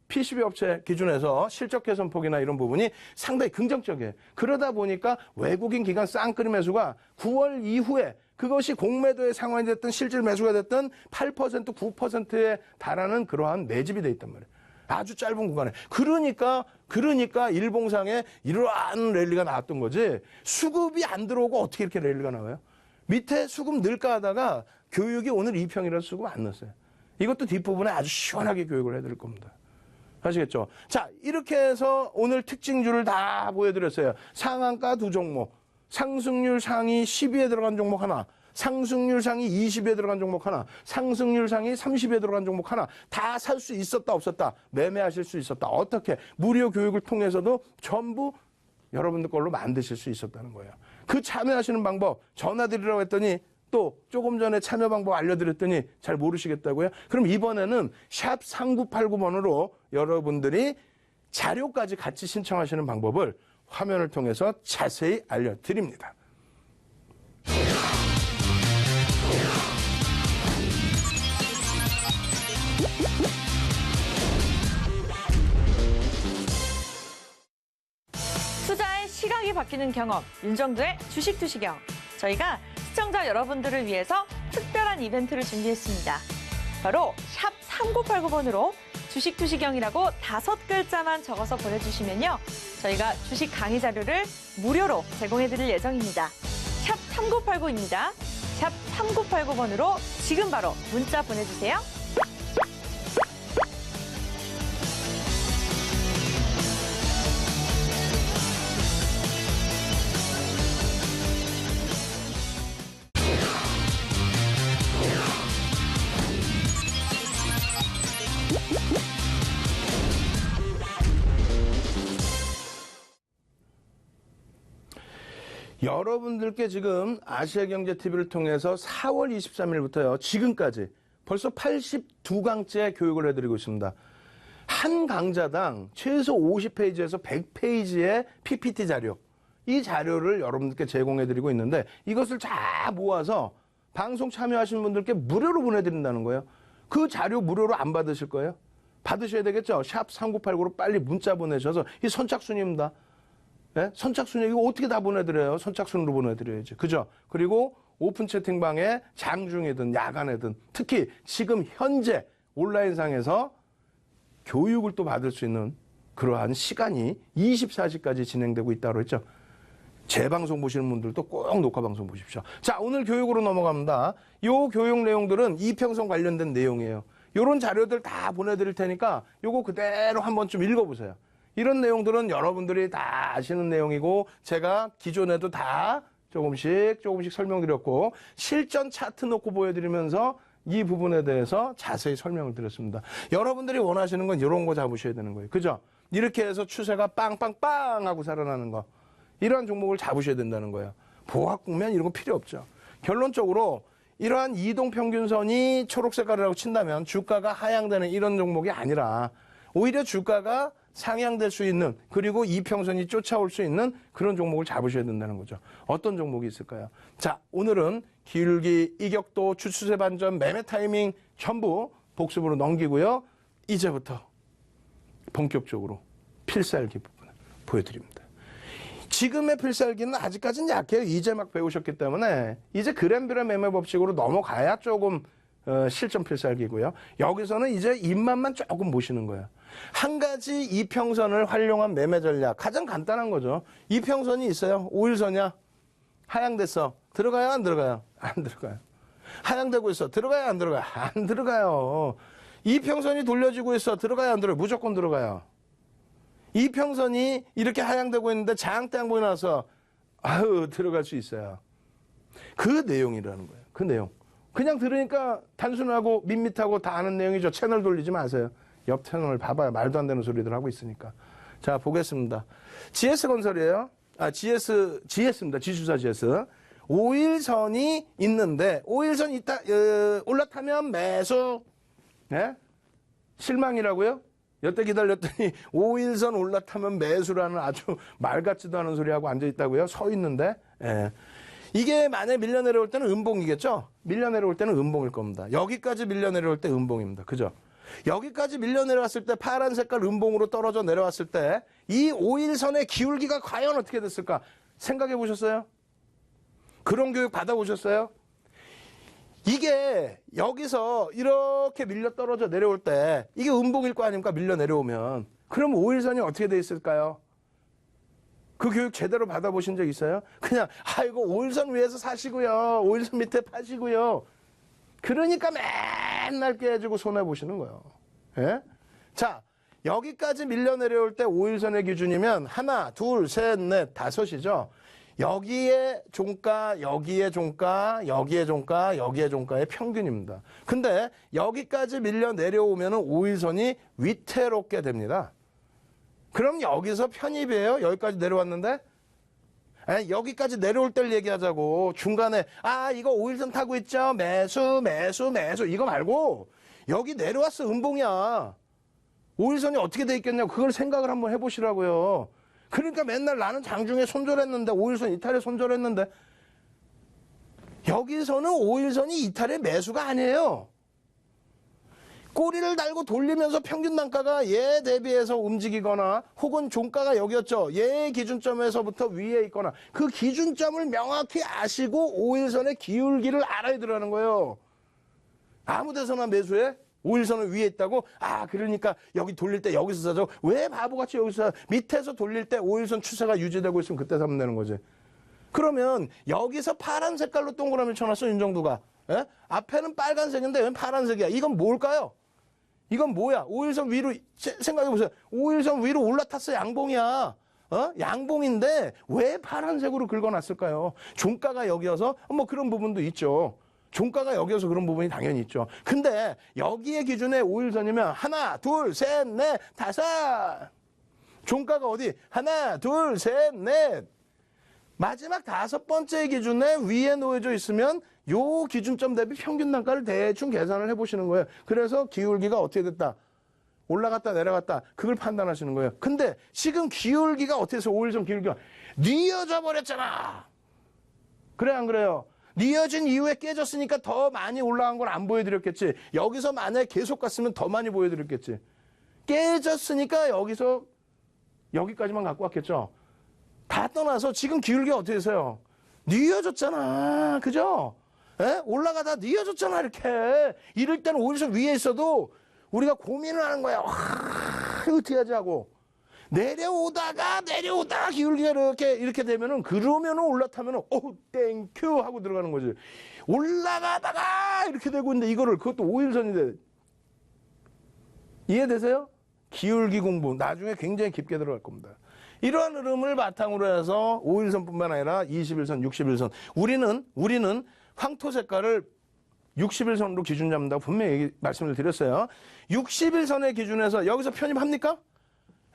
PCB 업체 기준에서 실적 개선폭이나 이런 부분이 상당히 긍정적이에요. 그러다 보니까 외국인 기관 쌍끌이 매수가 9월 이후에 그것이 공매도의 상황이 됐든 실질 매수가 됐든 8%, 9%에 달하는 그러한 매집이 돼 있단 말이에요. 아주 짧은 구간에. 그러니까 일봉상에 이러한 랠리가 나왔던 거지. 수급이 안 들어오고 어떻게 이렇게 랠리가 나와요? 밑에 수급 넣을까 하다가 교육이 오늘 2평이라서 수급 안 넣었어요. 이것도 뒷부분에 아주 시원하게 교육을 해드릴 겁니다. 아시겠죠? 자, 이렇게 해서 오늘 특징주를 다 보여드렸어요. 상한가 2종목, 상승률 상위 10위에 들어간 종목 하나, 상승률 상위 20위에 들어간 종목 하나, 상승률 상위 30위에 들어간 종목 하나, 다 살 수 있었다 없었다, 매매하실 수 있었다. 어떻게? 무료 교육을 통해서도 전부 여러분들 걸로 만드실 수 있었다는 거예요. 그 참여하시는 방법 전화드리라고 했더니 또 조금 전에 참여 방법 알려드렸더니 잘 모르시겠다고요? 그럼 이번에는 샵 3989번으로 여러분들이 자료까지 같이 신청하시는 방법을 화면을 통해서 자세히 알려드립니다. 투자의 시각이 바뀌는 경험, 윤정도의 주식투시경. 저희가 시청자 여러분들을 위해서 특별한 이벤트를 준비했습니다. 바로 샵 3989번으로 주식투시경이라고 5글자만 적어서 보내주시면요. 저희가 주식 강의 자료를 무료로 제공해드릴 예정입니다. 샵 3989입니다. 샵 3989번으로 지금 바로 문자 보내주세요. 여러분들께 지금 아시아경제TV를 통해서 4월 23일부터요. 지금까지 벌써 82강째 교육을 해드리고 있습니다. 한 강좌당 최소 50페이지에서 100페이지의 PPT 자료, 이 자료를 여러분들께 제공해드리고 있는데 이것을 다 모아서 방송 참여하시는 분들께 무료로 보내드린다는 거예요. 그 자료 무료로 안 받으실 거예요? 받으셔야 되겠죠? 샵 3989로 빨리 문자 보내셔서 이 선착순입니다. 네? 선착순이 이거 어떻게 다 보내드려요? 선착순으로 보내드려야지. 그죠? 그리고 오픈 채팅방에 장중이든 야간에든 특히 지금 현재 온라인상에서 교육을 또 받을 수 있는 그러한 시간이 24시까지 진행되고 있다고 했죠. 재방송 보시는 분들도 꼭 녹화방송 보십시오. 자, 오늘 교육으로 넘어갑니다. 요 교육 내용들은 이평선 관련된 내용이에요. 요런 자료들 다 보내드릴 테니까 요거 그대로 한 번쯤 읽어보세요. 이런 내용들은 여러분들이 다 아시는 내용이고 제가 기존에도 다 조금씩 설명드렸고 실전 차트 놓고 보여드리면서 이 부분에 대해서 자세히 설명을 드렸습니다. 여러분들이 원하시는 건 이런 거 잡으셔야 되는 거예요. 그죠? 이렇게 해서 추세가 빵빵빵 하고 살아나는 거. 이러한 종목을 잡으셔야 된다는 거예요. 보합 국면 이런 거 필요 없죠. 결론적으로 이러한 이동평균선이 초록색깔이라고 친다면 주가가 하향되는 이런 종목이 아니라 오히려 주가가 상향될 수 있는 그리고 이평선이 쫓아올 수 있는 그런 종목을 잡으셔야 된다는 거죠. 어떤 종목이 있을까요? 자, 오늘은 기울기, 이격도, 추세 반전, 매매 타이밍 전부 복습으로 넘기고요. 이제부터 본격적으로 필살기 부분을 보여드립니다. 지금의 필살기는 아직까지는 약해요. 이제 막 배우셨기 때문에 이제 그램비라 매매 법칙으로 넘어가야 조금 실전 필살기고요. 여기서는 이제 입맛만 조금 보시는 거예요. 한 가지 이평선을 활용한 매매 전략. 가장 간단한 거죠. 이평선이 있어요. 5일선이야. 하향됐어. 들어가요? 안 들어가요? 안 들어가요. 하향되고 있어. 들어가요? 안 들어가요? 안 들어가요. 이평선이 돌려지고 있어. 들어가요? 안 들어가요? 무조건 들어가요. 이평선이 이렇게 하향되고 있는데 장대 양봉이 나서 들어갈 수 있어요. 그 내용이라는 거예요. 그 내용. 그냥 들으니까 단순하고 밋밋하고 다 아는 내용이죠. 채널 돌리지 마세요. 옆 채널을 봐봐요. 말도 안 되는 소리들 하고 있으니까. 자, 보겠습니다. GS건설이에요. GS입니다. 지주사 GS. 5일선이 있는데 5일선 있다 올라타면 매수. 네? 실망이라고요? 여태 기다렸더니 5일선 올라타면 매수라는 아주 말 같지도 않은 소리하고 앉아있다고요? 서 있는데. 예. 이게 만약에 밀려 내려올 때는 음봉이겠죠? 밀려 내려올 때는 음봉일 겁니다. 여기까지 밀려 내려올 때 음봉입니다. 그죠? 여기까지 밀려 내려왔을 때 파란 색깔 음봉으로 떨어져 내려왔을 때 이 5일선의 기울기가 과연 어떻게 됐을까? 생각해 보셨어요? 그런 교육 받아보셨어요? 이게 여기서 이렇게 밀려 떨어져 내려올 때 이게 음봉일 거 아닙니까? 밀려 내려오면. 그럼 5일선이 어떻게 돼 있을까요? 그 교육 제대로 받아보신 적 있어요? 그냥 아이고 5일선 위에서 사시고요. 5일선 밑에 파시고요. 그러니까 맨날 깨지고 손해보시는 거예요. 예? 자, 여기까지 밀려 내려올 때 5일선의 기준이면 하나, 둘, 셋, 넷, 다섯이죠. 여기에 종가, 여기에 종가, 여기에 종가, 여기에 종가의 평균입니다. 근데 여기까지 밀려 내려오면 5일선이 위태롭게 됩니다. 그럼 여기서 편입이에요? 여기까지 내려왔는데? 아니, 여기까지 내려올 때를 얘기하자고. 중간에 이거 5일선 타고 있죠? 매수 이거 말고 여기 내려왔어. 음봉이야. 5일선이 어떻게 돼 있겠냐고. 그걸 생각을 한번 해보시라고요. 그러니까 맨날 나는 장중에 손절했는데 5일선 이탈에 손절했는데 여기서는 5일선이 이탈의 매수가 아니에요. 꼬리를 달고 돌리면서 평균 단가가 얘 대비해서 움직이거나 혹은 종가가 여기였죠. 얘 기준점에서부터 위에 있거나 그 기준점을 명확히 아시고 5일선의 기울기를 알아야 되라는 거예요. 아무 데서나 매수해? 5일선은 위에 있다고? 그러니까 여기 돌릴 때 여기서 사죠. 왜 바보같이 여기서 사? 밑에서 돌릴 때 5일선 추세가 유지되고 있으면 그때 사면 되는 거지. 그러면 여기서 파란 색깔로 동그라미 쳐놨어, 윤정두가. 예? 앞에는 빨간색인데 왜 파란색이야? 이건 뭘까요? 이건 뭐야? 5일선 위로 생각해보세요. 5일선 위로 올라탔어. 양봉이야. 양봉인데 왜 파란색으로 긁어놨을까요? 종가가 여기여서 뭐 그런 부분도 있죠. 종가가 여기여서 그런 부분이 당연히 있죠. 근데 여기에 기준에 5일선이면 하나, 둘, 셋, 넷, 다섯. 종가가 어디? 하나, 둘, 셋, 넷. 마지막 다섯 번째 기준에 위에 놓여져 있으면 요 기준점 대비 평균 단가를 대충 계산을 해보시는 거예요. 그래서 기울기가 어떻게 됐다? 올라갔다 내려갔다. 그걸 판단하시는 거예요. 근데 지금 기울기가 어떻게 해서 5일선 기울기가 뉘어져 버렸잖아. 그래 안 그래요? 뉘어진 이후에 깨졌으니까 더 많이 올라간 걸 안 보여드렸겠지. 여기서 만약에 계속 갔으면 더 많이 보여드렸겠지. 깨졌으니까 여기서 여기까지만 갖고 왔겠죠. 다 떠나서 지금 기울기가 어떻게 되세요? 뉘어졌잖아. 그죠? 에? 올라가다 뉘어졌잖아. 이렇게. 이럴 때는 5일선 위에 있어도 우리가 고민을 하는 거야. 어떻게 하지 하고. 내려오다가 기울기가 이렇게 되면은 그러면은 올라타면은 땡큐 하고 들어가는 거지. 올라가다가 이렇게 되고 있는데 이거를 그것도 5일선인데 이해되세요? 기울기 공부 나중에 굉장히 깊게 들어갈 겁니다. 이러한 흐름을 바탕으로 해서 5일선뿐만 아니라 21선, 61선 우리는 황토 색깔을 61선으로 기준 잡는다고 분명히 말씀을 드렸어요. 61선의 기준에서 여기서 편입합니까?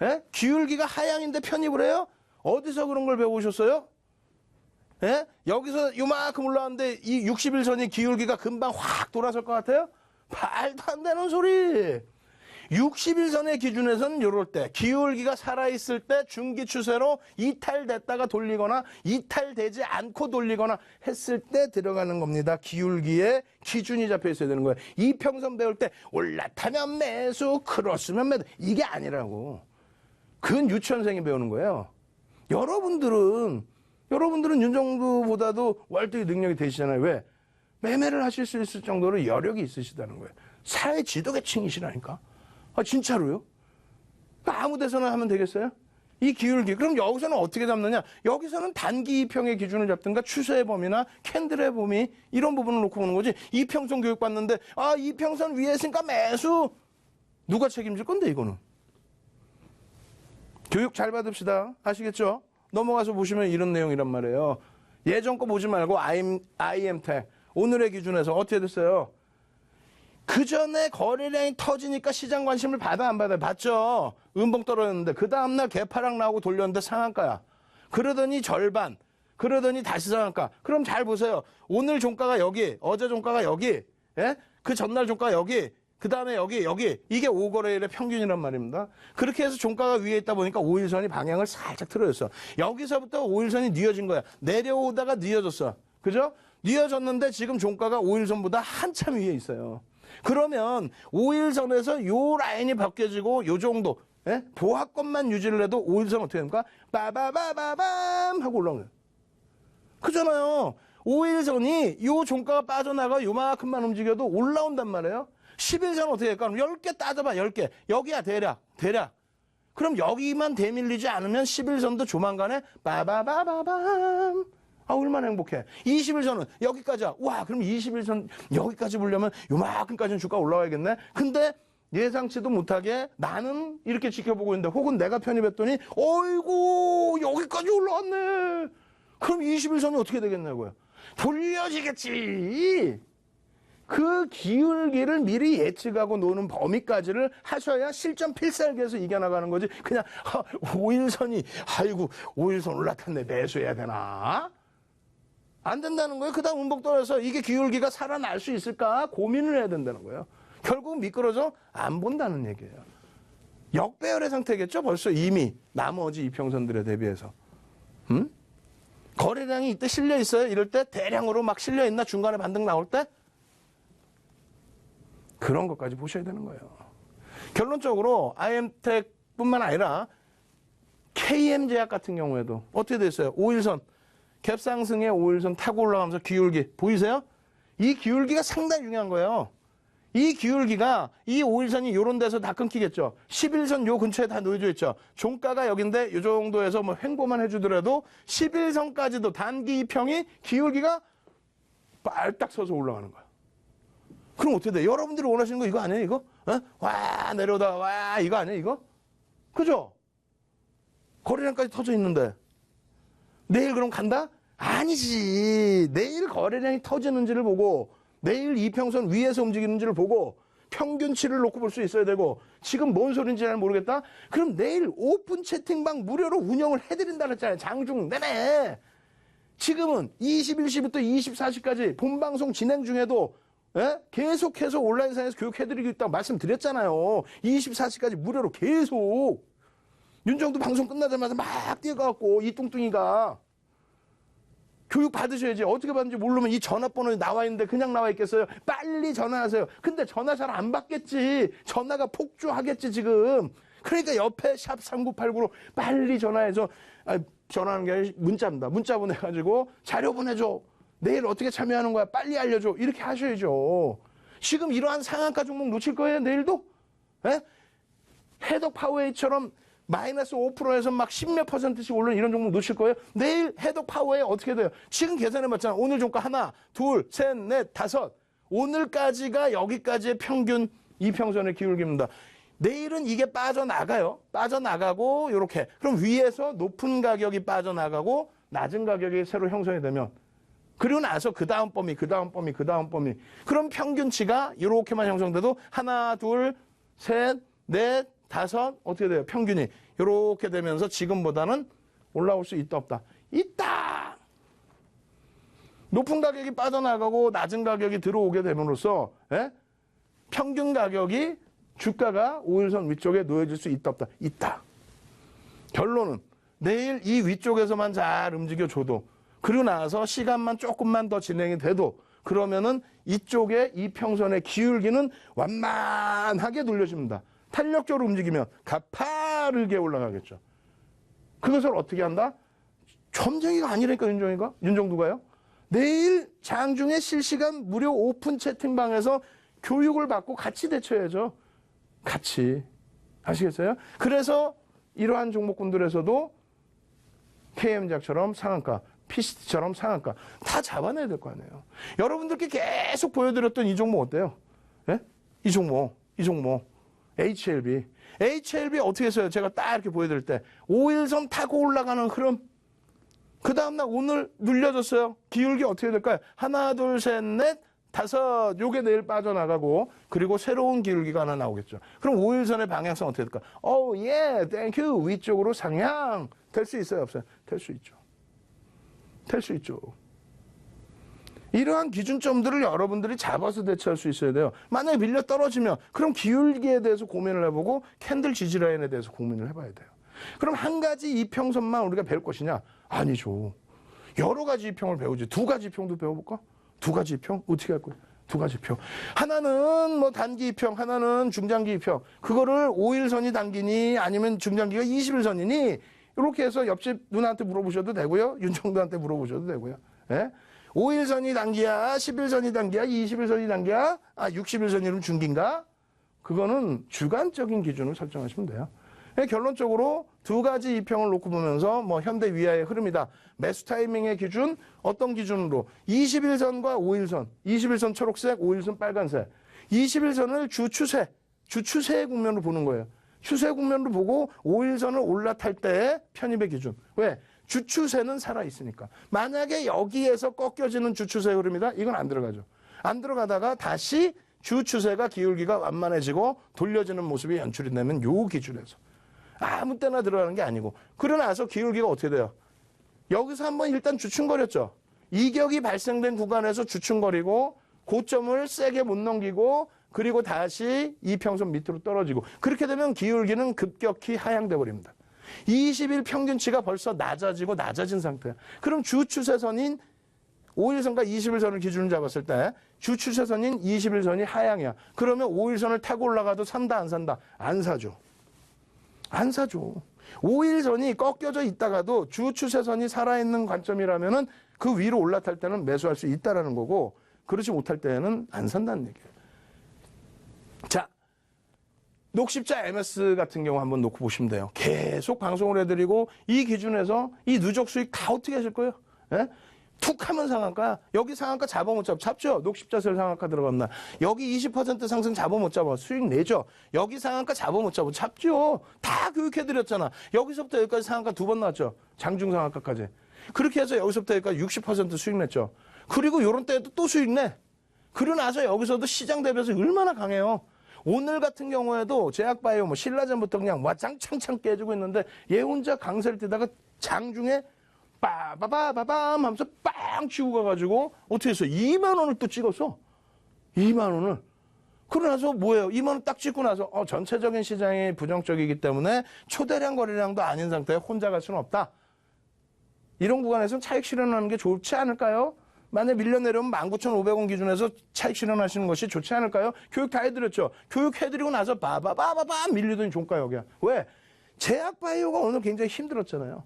예? 기울기가 하향인데 편입을 해요? 어디서 그런 걸 배우셨어요? 예? 여기서 요만큼 올라왔는데 이 61선이 기울기가 금방 확 돌아설 것 같아요? 말도 안 되는 소리. 61선의 기준에서는 요럴 때 기울기가 살아있을 때 중기 추세로 이탈됐다가 돌리거나 이탈되지 않고 돌리거나 했을 때 들어가는 겁니다. 기울기에 기준이 잡혀 있어야 되는 거예요. 이평선 배울 때 올라타면 매수, 크로스면 매도 이게 아니라고. 그건 유치원생이 배우는 거예요. 여러분들은 윤정두보다도 월등히 능력이 되시잖아요. 왜? 매매를 하실 수 있을 정도로 여력이 있으시다는 거예요. 사회 지도계층이시라니까. 진짜로요? 아무 데서나 하면 되겠어요? 이 기울기. 그럼 여기서는 어떻게 잡느냐? 여기서는 단기 이평의 기준을 잡든가 추세의 범위나 캔들의 범위 이런 부분을 놓고 보는 거지. 이평선 교육 받는데 이평선 위에 있으니까 매수. 누가 책임질 건데 이거는? 교육 잘 받읍시다. 아시겠죠? 넘어가서 보시면 이런 내용이란 말이에요. 예전 거 보지 말고 IM택 오늘의 기준에서 어떻게 됐어요? 그 전에 거래량이 터지니까 시장 관심을 받아 안 받아요? 받죠. 음봉 떨어졌는데 그 다음날 개파락 나오고 돌렸는데 상한가야. 그러더니 절반. 그러더니 다시 상한가. 그럼 잘 보세요. 오늘 종가가 여기, 어제 종가가 여기, 예? 그 전날 종가가 여기, 그 다음에 여기. 이게 5거래일의 평균이란 말입니다. 그렇게 해서 종가가 위에 있다 보니까 5일선이 방향을 살짝 틀어졌어. 여기서부터 5일선이 뉘어진 거야. 내려오다가 뉘어졌어. 그죠? 뉘어졌는데 지금 종가가 5일선보다 한참 위에 있어요. 그러면 5일선에서 요 라인이 바뀌어지고 요 정도 보합권만 유지를 해도 5일선 어떻게 됩니까? 빠바바바밤 하고 올라오는 거예요. 그잖아요. 5일선이 요 종가가 빠져나가 요만큼만 움직여도 올라온단 말이에요. 11선 어떻게 할까? 10개 따져봐. 10개. 여기야 대략. 그럼 여기만 대밀리지 않으면 11선도 조만간에 빠바바바밤. 아, 얼마나 행복해. 21선은 여기까지야. 와, 그럼 21선 여기까지 보려면 요만큼까지는 주가 올라와야겠네. 근데 예상치도 못하게 나는 이렇게 지켜보고 있는데 혹은 내가 편입했더니 어이구 여기까지 올라왔네. 그럼 21선이 어떻게 되겠냐고요. 돌려지겠지. 그 기울기를 미리 예측하고 노는 범위까지를 하셔야 실전 필살기에서 이겨나가는 거지. 그냥 5일선이 아이고 5일선 올라탔네 매수해야 되나? 안 된다는 거예요. 그 다음 운복 떨어져서 이게 기울기가 살아날 수 있을까 고민을 해야 된다는 거예요. 결국 미끄러져 안 본다는 얘기예요. 역배열의 상태겠죠. 벌써 이미 나머지 이평선들에 대비해서. 거래량이 이때 실려 있어요. 이럴 때 대량으로 막 실려 있나 중간에 반등 나올 때 그런 것까지 보셔야 되는 거예요. 결론적으로 IM텍뿐만 아니라 KM제약 같은 경우에도 어떻게 됐어요? 5일선 갭상승의 5일선 타고 올라가면서 기울기 보이세요? 이 기울기가 상당히 중요한 거예요. 이 기울기가 이 5일선이 이런 데서 다 끊기겠죠. 11선 요 근처에 다 놓여져 있죠. 종가가 여긴데 이 정도에서 뭐 횡보만 해주더라도 11선까지도 단기 이평이 기울기가 빨딱 서서 올라가는 거야. 그럼 어떻게 돼? 여러분들이 원하시는 거 이거 아니에요? 이거? 와 내려오다 와 이거 아니에요? 이거? 그죠? 거래량까지 터져 있는데 내일 그럼 간다? 아니지. 내일 거래량이 터지는지를 보고 내일 이평선 위에서 움직이는지를 보고 평균치를 놓고 볼 수 있어야 되고 지금 뭔 소린지 잘 모르겠다? 그럼 내일 오픈 채팅방 무료로 운영을 해드린다 그랬잖아요. 장중 내내. 지금은 21시부터 24시까지 본방송 진행 중에도 계속해서 온라인상에서 교육해드리고 있다고 말씀드렸잖아요. 24시까지 무료로 계속. 윤정도 방송 끝나자마자 막 뛰어가갖고 이 뚱뚱이가 교육 받으셔야지. 어떻게 받는지 모르면 이 전화번호에 나와 있는데 그냥 나와 있겠어요? 빨리 전화하세요. 근데 전화 잘 안 받겠지. 전화가 폭주하겠지 지금. 그러니까 옆에 샵 3989로 빨리 전화해서 전화하는 게 아니라 문자입니다. 문자 보내가지고 자료 보내줘. 내일 어떻게 참여하는 거야? 빨리 알려줘. 이렇게 하셔야죠. 지금 이러한 상한가 종목 놓칠 거예요? 내일도? 해독 파워웨이처럼 마이너스 5%에서 막 10몇 %씩 오르는 이런 종목 놓칠 거예요? 내일 해독 파워웨이 어떻게 돼요? 지금 계산해봤잖아. 오늘 종가 하나, 둘, 셋, 넷, 다섯. 오늘까지가 여기까지의 평균 이평선의 기울기입니다. 내일은 이게 빠져나가요. 빠져나가고 이렇게. 그럼 위에서 높은 가격이 빠져나가고 낮은 가격이 새로 형성이 되면 그리고 나서 그 다음 범위. 그럼 평균치가 이렇게만 형성돼도 하나, 둘, 셋, 넷, 다섯 어떻게 돼요? 평균이 이렇게 되면서 지금보다는 올라올 수 있다 없다? 있다. 높은 가격이 빠져나가고 낮은 가격이 들어오게 됨으로써 평균 가격이 주가가 5일선 위쪽에 놓여질 수 있다 없다? 있다. 결론은 내일 이 위쪽에서만 잘 움직여줘도 그리고 나서 시간만 조금만 더 진행이 돼도 그러면은 이쪽에 이평선의 기울기는 완만하게 눌려집니다. 탄력적으로 움직이면 가파르게 올라가겠죠. 그것을 어떻게 한다? 점쟁이가 아니라니까 윤정두가요. 내일 장중에 실시간 무료 오픈 채팅방에서 교육을 받고 같이 대처해야죠. 같이. 아시겠어요? 그래서 이러한 종목군들에서도 KM제약처럼 상한가, PCT처럼 상한가 다 잡아내야 될 거 아니에요. 여러분들께 계속 보여드렸던 이 종목 어때요? 이 종목. HLB 어떻게 했어요? 제가 딱 이렇게 보여드릴 때 5일선 타고 올라가는 흐름. 그 다음날 오늘 눌려졌어요. 기울기 어떻게 될까요? 하나, 둘, 셋, 넷, 다섯. 요게 내일 빠져나가고 그리고 새로운 기울기가 하나 나오겠죠. 그럼 5일선의 방향성 어떻게 될까? 땡큐. 위쪽으로 상향. 될 수 있어요? 없어요? 될 수 있죠. 이러한 기준점들을 여러분들이 잡아서 대처할 수 있어야 돼요. 만약에 밀려 떨어지면 그럼 기울기에 대해서 고민을 해보고 캔들 지지라인에 대해서 고민을 해봐야 돼요. 그럼 한 가지 이평선만 우리가 배울 것이냐? 아니죠. 여러 가지 이평을 배우지. 두 가지 이평도 배워볼까? 두 가지 이평? 어떻게 할 거야? 두 가지 이평. 하나는 뭐 단기 이평, 하나는 중장기 이평. 그거를 5일선이 단기니 아니면 중장기가 20일선이니 이렇게 해서 옆집 누나한테 물어보셔도 되고요. 윤정도한테 물어보셔도 되고요. 5일선이 단기야, 11선이 단기야, 20일선이 단기야, 60일선이면 중기인가? 그거는 주관적인 기준을 설정하시면 돼요. 결론적으로 두 가지 이평을 놓고 보면서 뭐 현대 위아의 흐름이다. 매수 타이밍의 기준 어떤 기준으로 21선과 5일선, 21선 초록색, 5일선 빨간색. 21선을 주추세의 국면으로 보는 거예요. 추세 국면으로 보고 5일선을 올라탈 때의 편입의 기준. 왜? 주추세는 살아있으니까. 만약에 여기에서 꺾여지는 주추세 흐름이다? 이건 안 들어가죠. 안 들어가다가 다시 주추세가 기울기가 완만해지고 돌려지는 모습이 연출이 되면 요 기준에서. 아무 때나 들어가는 게 아니고. 그러고 나서 기울기가 어떻게 돼요? 여기서 한번 일단 주춤거렸죠. 이격이 발생된 구간에서 주춤거리고 고점을 세게 못 넘기고 그리고 다시 이평선 밑으로 떨어지고 그렇게 되면 기울기는 급격히 하향돼 버립니다. 20일 평균치가 벌써 낮아진 상태야. 그럼 주추세선인 5일선과 21선을 기준으로 잡았을 때 주추세선인 21선이 하향이야. 그러면 5일선을 타고 올라가도 산다 안 산다? 안 사죠. 안 사죠. 5일선이 꺾여져 있다가도 주추세선이 살아있는 관점이라면은 그 위로 올라탈 때는 매수할 수 있다라는 거고 그렇지 못할 때는 안 산다는 얘기예요. 자, 녹십자 MS 같은 경우 한번 놓고 보시면 돼요. 계속 방송을 해드리고 이 기준에서 이 누적 수익 다 어떻게 하실 거예요? 예? 툭 하면 상한가? 여기 상한가 잡아 못 잡죠? 녹십자설 상한가 들어갔나? 여기 20% 상승 잡아 못 잡아? 수익 내죠? 여기 상한가 잡아 못 잡아? 잡죠? 다 교육해드렸잖아. 여기서부터 여기까지 상한가 2번 나왔죠? 장중 상한가까지. 그렇게 해서 여기서부터 여기까지 60% 수익 냈죠? 그리고 요런 때에도 또 수익 내. 그러고 나서 여기서도 시장 대비해서 얼마나 강해요? 오늘 같은 경우에도 제약바이오 뭐 신라젠부터 그냥 와장창창 깨지고 있는데 얘 혼자 강세를 뛰다가 장중에 빠바바바밤 하면서 빵 치고 가가지고 어떻게 했어? 2만 원을 또 찍었어. 2만 원을. 그러고 나서 뭐예요? 2만 원 딱 찍고 나서 전체적인 시장이 부정적이기 때문에 초대량 거래량도 아닌 상태에 혼자 갈 수는 없다. 이런 구간에서는 차익 실현하는 게 좋지 않을까요? 만약 밀려 내려오면 19,500원 기준에서 차익 실현하시는 것이 좋지 않을까요? 교육 다 해드렸죠. 교육 해드리고 나서 바바바바바 밀리더니 종가 여기야. 왜? 제약바이오가 오늘 굉장히 힘들었잖아요.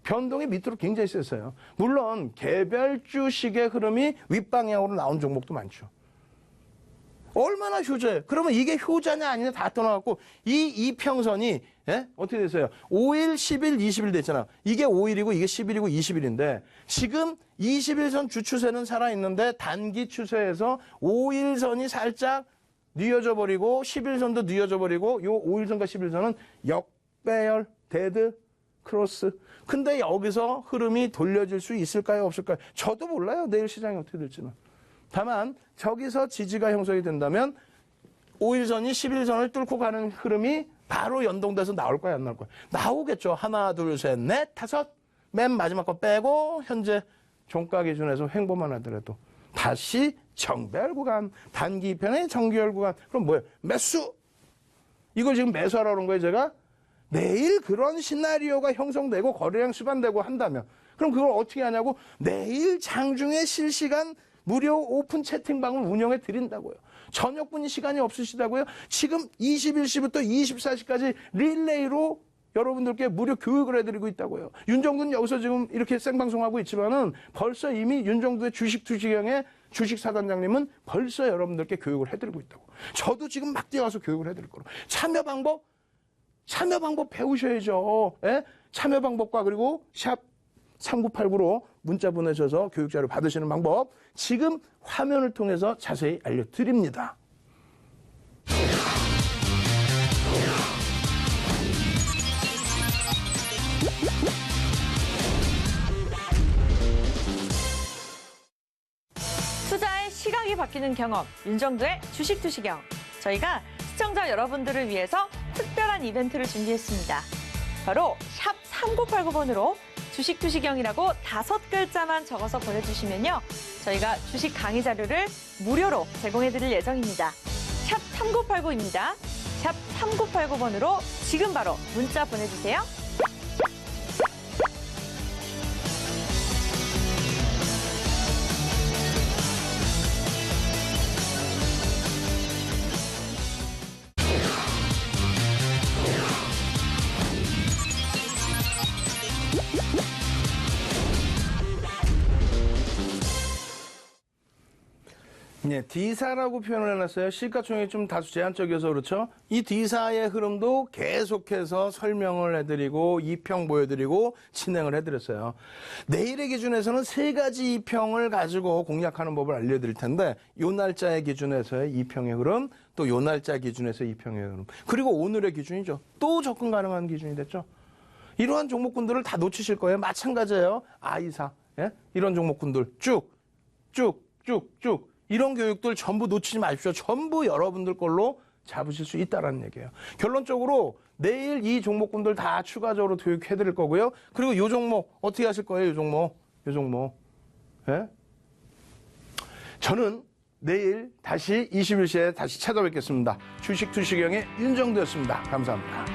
변동이 밑으로 굉장히 셌어요. 물론 개별 주식의 흐름이 윗방향으로 나온 종목도 많죠. 얼마나 효자예요? 그러면 이게 효자냐 아니냐 다 떠나갖고 이 이평선이 어떻게 됐어요? 5일, 10일, 20일 됐잖아. 이게 5일이고 이게 10일이고 20일인데 지금 21선 주추세는 살아있는데 단기 추세에서 5일선이 살짝 뉘어져 버리고 11선도 뉘어져 버리고 요 5일선과 11선은 역배열, 데드, 크로스. 근데 여기서 흐름이 돌려질 수 있을까요? 없을까요? 저도 몰라요. 내일 시장이 어떻게 될지는. 다만 저기서 지지가 형성이 된다면 5일선이 11선을 뚫고 가는 흐름이 바로 연동돼서 나올 거야 안 나올 거야? 나오겠죠. 하나 둘 셋 넷 다섯 맨 마지막 거 빼고 현재 종가 기준에서 횡보만 하더라도 다시 정배열 구간 단기 편의 정규열 구간 그럼 뭐예요? 매수. 이걸 지금 매수하라고 그런 거예요 제가? 내일 그런 시나리오가 형성되고 거래량 수반되고 한다면 그럼 그걸 어떻게 하냐고 내일 장중에 실시간 무료 오픈 채팅방을 운영해 드린다고요. 저녁분이 시간이 없으시다고요? 지금 21시부터 24시까지 릴레이로 여러분들께 무료 교육을 해드리고 있다고요. 윤정두는 여기서 지금 이렇게 생방송하고 있지만은 벌써 이미 윤정두의 주식투시경의 주식사단장님은 벌써 여러분들께 교육을 해드리고 있다고. 저도 지금 막 뛰어와서 교육을 해드릴 거로. 참여 방법 배우셔야죠. 예? 참여 방법과 그리고 샵 3989로 문자 보내셔서 교육자료 받으시는 방법 지금 화면을 통해서 자세히 알려드립니다. 투자의 시각이 바뀌는 경험, 윤정두의 주식투시경. 저희가 시청자 여러분들을 위해서 특별한 이벤트를 준비했습니다. 바로 샵 3989번으로 주식투시경이라고 5글자만 적어서 보내주시면요. 저희가 주식 강의 자료를 무료로 제공해드릴 예정입니다. 샵 3989입니다. 샵 3989번으로 지금 바로 문자 보내주세요. 예, D사라고 표현을 해놨어요. 시가총액이 좀 다소 제한적이어서 그렇죠. 이 D사의 흐름도 계속해서 설명을 해드리고 2평 보여드리고 진행을 해드렸어요. 내일의 기준에서는 3가지 2평을 가지고 공략하는 법을 알려드릴 텐데 요 날짜의 기준에서의 2평의 흐름, 또 요 날짜 기준에서 2평의 흐름, 그리고 오늘의 기준이죠. 또 접근 가능한 기준이 됐죠. 이러한 종목군들을 다 놓치실 거예요. 마찬가지예요. 아이사, 예? 이런 종목군들 쭉 이런 교육들 전부 놓치지 마십시오. 전부 여러분들 걸로 잡으실 수 있다는 얘기예요. 결론적으로 내일 이 종목군들 다 추가적으로 교육해드릴 거고요. 그리고 요 종목 어떻게 하실 거예요? 요 종목. 예? 저는 내일 다시 21시에 다시 찾아뵙겠습니다. 주식 투시경의 윤정도였습니다. 감사합니다.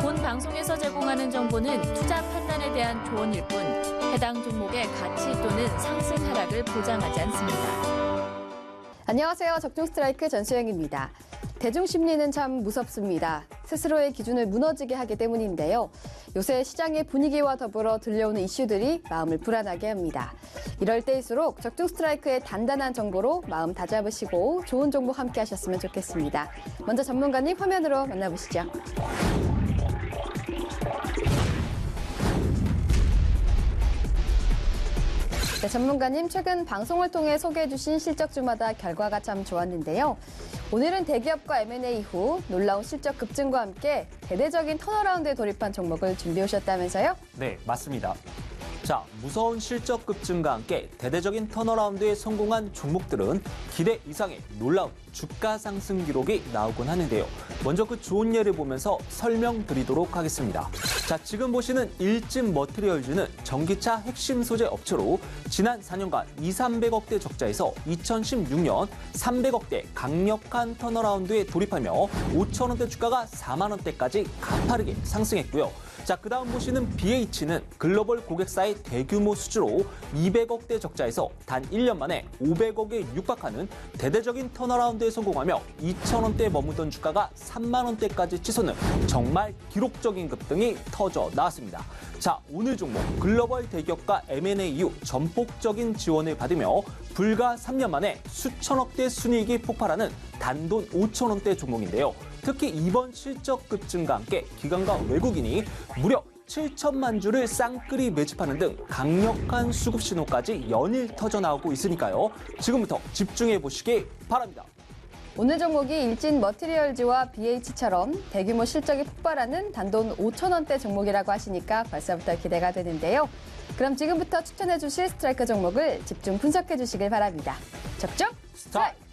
본 방송에서 제공하는 정보는 투자 판단에 대한 조언일 뿐 해당 종목의 가치 또는 상승 하락을 보장하지 않습니다. 안녕하세요. 적중 스트라이크 전수영입니다. 대중심리는 참 무섭습니다. 스스로의 기준을 무너지게 하기 때문인데요. 요새 시장의 분위기와 더불어 들려오는 이슈들이 마음을 불안하게 합니다. 이럴 때일수록 적중 스트라이크의 단단한 정보로 마음 다잡으시고 좋은 정보 함께 하셨으면 좋겠습니다. 먼저 전문가님 화면으로 만나보시죠. 네, 전문가님 최근 방송을 통해 소개해주신 실적주마다 결과가 참 좋았는데요. 오늘은 대기업과 M&A 이후 놀라운 실적 급증과 함께 대대적인 턴어라운드에 돌입한 종목을 준비해 오셨다면서요? 네, 맞습니다. 자, 무서운 실적 급증과 함께 대대적인 턴어라운드에 성공한 종목들은 기대 이상의 놀라운 주가 상승 기록이 나오곤 하는데요. 먼저 그 좋은 예를 보면서 설명드리도록 하겠습니다. 자, 지금 보시는 일진 머티리얼즈는 전기차 핵심 소재 업체로 지난 4년간 200~300억대 적자에서 2016년 300억대 강력한 턴어라운드에 돌입하며 5천원대 주가가 4만원대까지 가파르게 상승했고요. 자, 그 다음 보시는 BH는 글로벌 고객사의 대규모 수주로 200억대 적자에서 단 1년 만에 500억에 육박하는 대대적인 턴어라운드에 성공하며 2,000원대에 머무던 주가가 3만원대까지 치솟는 정말 기록적인 급등이 터져 나왔습니다. 자, 오늘 종목 글로벌 대기업과 M&A 이후 전폭적인 지원을 받으며 불과 3년 만에 수천억대 순이익이 폭발하는 단돈 5,000원대 종목인데요. 특히 이번 실적 급증과 함께 기관과 외국인이 무려 7천만 주를 쌍끌이 매집하는 등 강력한 수급 신호까지 연일 터져 나오고 있으니까요. 지금부터 집중해 보시기 바랍니다. 오늘 종목이 일진 머티리얼즈와 BH처럼 대규모 실적이 폭발하는 단돈 5,000원대 종목이라고 하시니까 벌써부터 기대가 되는데요. 그럼 지금부터 추천해 주실 스트라이크 종목을 집중 분석해 주시길 바랍니다. 적중 스트라이크!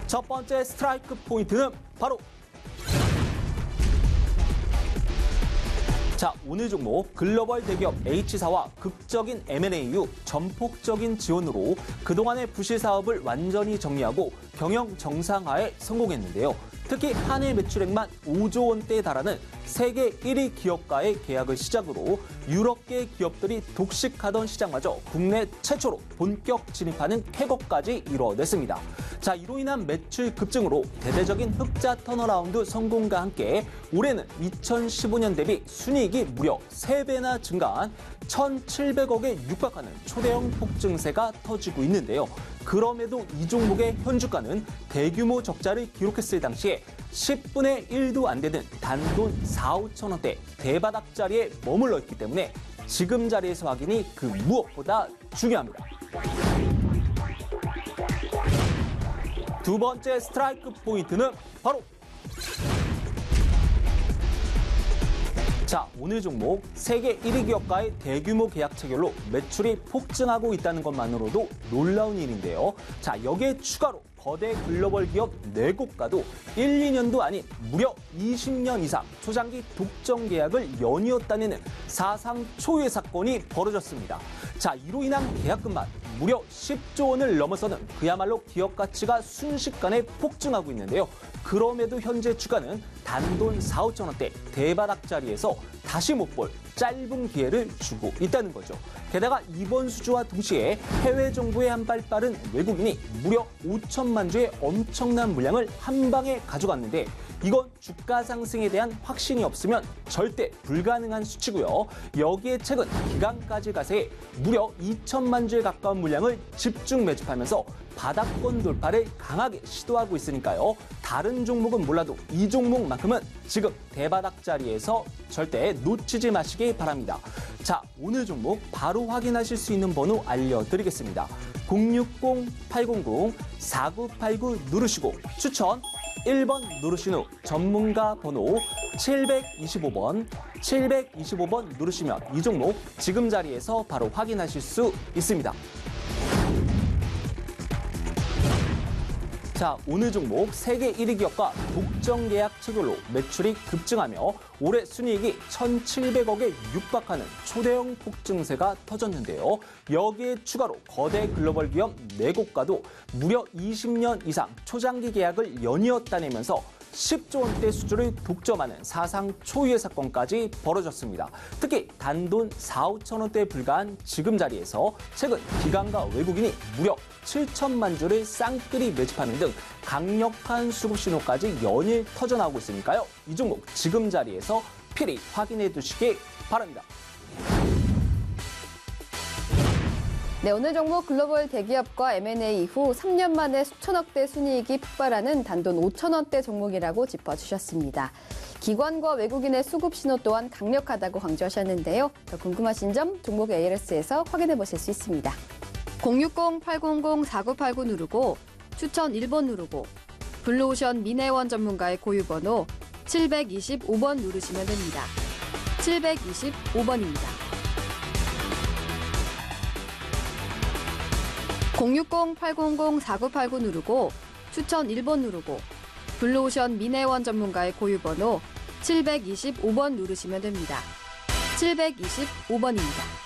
첫 번째 스트라이크 포인트는 바로 자, 오늘 종목 글로벌 대기업 H사와 극적인 M&A 이후 전폭적인 지원으로 그동안의 부실 사업을 완전히 정리하고 경영 정상화에 성공했는데요. 특히 한 해 매출액만 5조 원대에 달하는 세계 1위 기업과의 계약을 시작으로 유럽계 기업들이 독식하던 시장마저 국내 최초로 본격 진입하는 쾌거까지 이뤄냈습니다. 자, 이로 인한 매출 급증으로 대대적인 흑자 턴어라운드 성공과 함께 올해는 2015년 대비 순이익이 무려 3배나 증가한 1,700억에 육박하는 초대형 폭증세가 터지고 있는데요. 그럼에도 이 종목의 현주가는 대규모 적자를 기록했을 당시에 10분의 1도 안 되는 단돈 4~5천원대 대바닥 자리에 머물러 있기 때문에 지금 자리에서 확인이 그 무엇보다 중요합니다. 두 번째 스트라이크 포인트는 바로 자, 오늘 종목 세계 1위 기업과의 대규모 계약 체결로 매출이 폭증하고 있다는 것만으로도 놀라운 일인데요. 자, 여기에 추가로 거대 글로벌 기업 4곳과도 1, 2년도 아닌 무려 20년 이상 초장기 독점 계약을 연이었다는 사상 초유의 사건이 벌어졌습니다. 자, 이로 인한 계약금만 무려 10조 원을 넘어서는 그야말로 기업 가치가 순식간에 폭증하고 있는데요. 그럼에도 현재 주가는 단돈 4, 5천 원대 대바닥 자리에서 다시 못 볼 짧은 기회를 주고 있다는 거죠. 게다가 이번 수주와 동시에 해외 정부의 한 발 빠른 외국인이 무려 5천만 주의 엄청난 물량을 한 방에 가져갔는데 이건 주가 상승에 대한 확신이 없으면 절대 불가능한 수치고요. 여기에 최근 기간까지 가세해 무려 2천만 주에 가까운 물량을 집중 매집하면서 바닥권 돌파를 강하게 시도하고 있으니까요. 다른 종목은 몰라도 이 종목만큼은 지금 대바닥 자리에서 절대 놓치지 마시기 바랍니다. 자, 오늘 종목 바로 확인하실 수 있는 번호 알려드리겠습니다. 060-800-4989 누르시고 추천 1번 누르신 후 전문가 번호 725번 누르시면 이 종목 지금 자리에서 바로 확인하실 수 있습니다. 자, 오늘 종목 세계 1위 기업과 독점 계약 체결로 매출이 급증하며 올해 순이익이 1,700억에 육박하는 초대형 폭증세가 터졌는데요. 여기에 추가로 거대 글로벌 기업 4곳과도 무려 20년 이상 초장기 계약을 연이어 따내면서 10조 원대 수주를 독점하는 사상 초유의 사건까지 벌어졌습니다. 특히 단돈 4, 5천 원대에 불과한 지금 자리에서 최근 기관과 외국인이 무려 7천만 주를 쌍끌이 매집하는 등 강력한 수급 신호까지 연일 터져나오고 있으니까요. 이 종목 지금 자리에서 필히 확인해 두시기 바랍니다. 네, 오늘 종목 글로벌 대기업과 M&A 이후 3년 만에 수천억대 순이익이 폭발하는 단돈 5천 원대 종목이라고 짚어주셨습니다. 기관과 외국인의 수급 신호 또한 강력하다고 강조하셨는데요. 더 궁금하신 점 종목 ALS에서 확인해 보실 수 있습니다. 060-800-4989 누르고 추천 1번 누르고 블루오션 미네원 전문가의 고유번호 725번 누르시면 됩니다. 725번입니다. 060-800-4989 누르고 추천 1번 누르고 블루오션 미네원 전문가의 고유번호 725번 누르시면 됩니다. 725번입니다.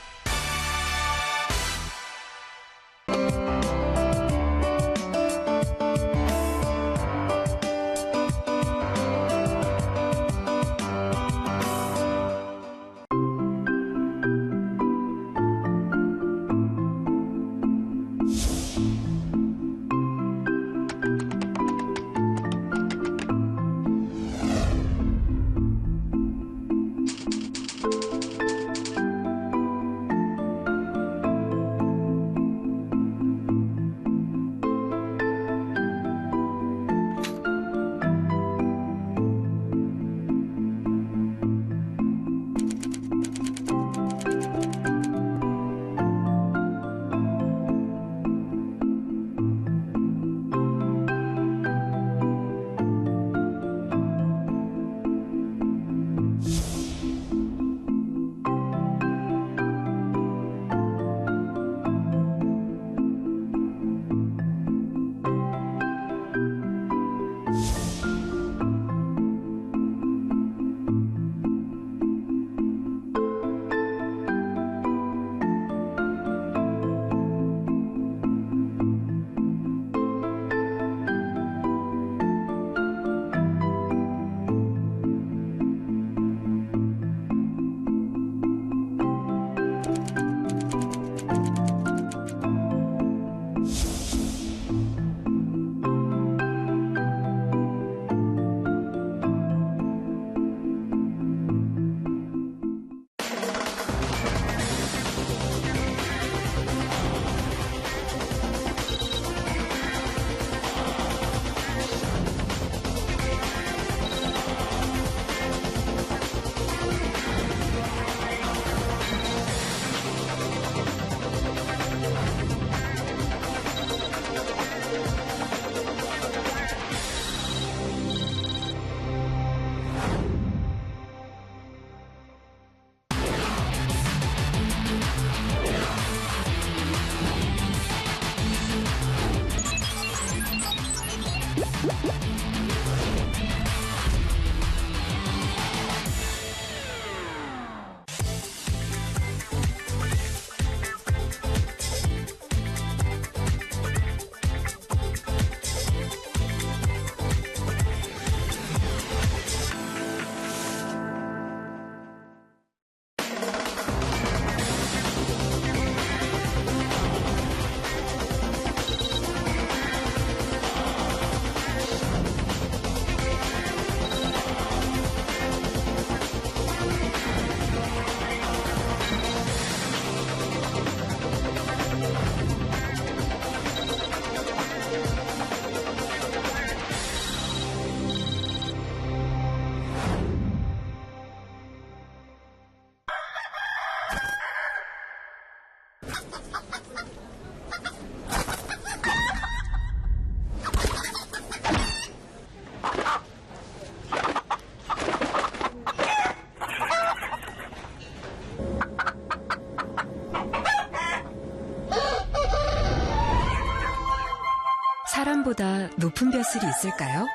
하늘보다 높은 벼슬이 있을까요?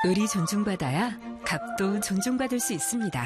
을이 존중받아야 갑도 존중받을 수 있습니다.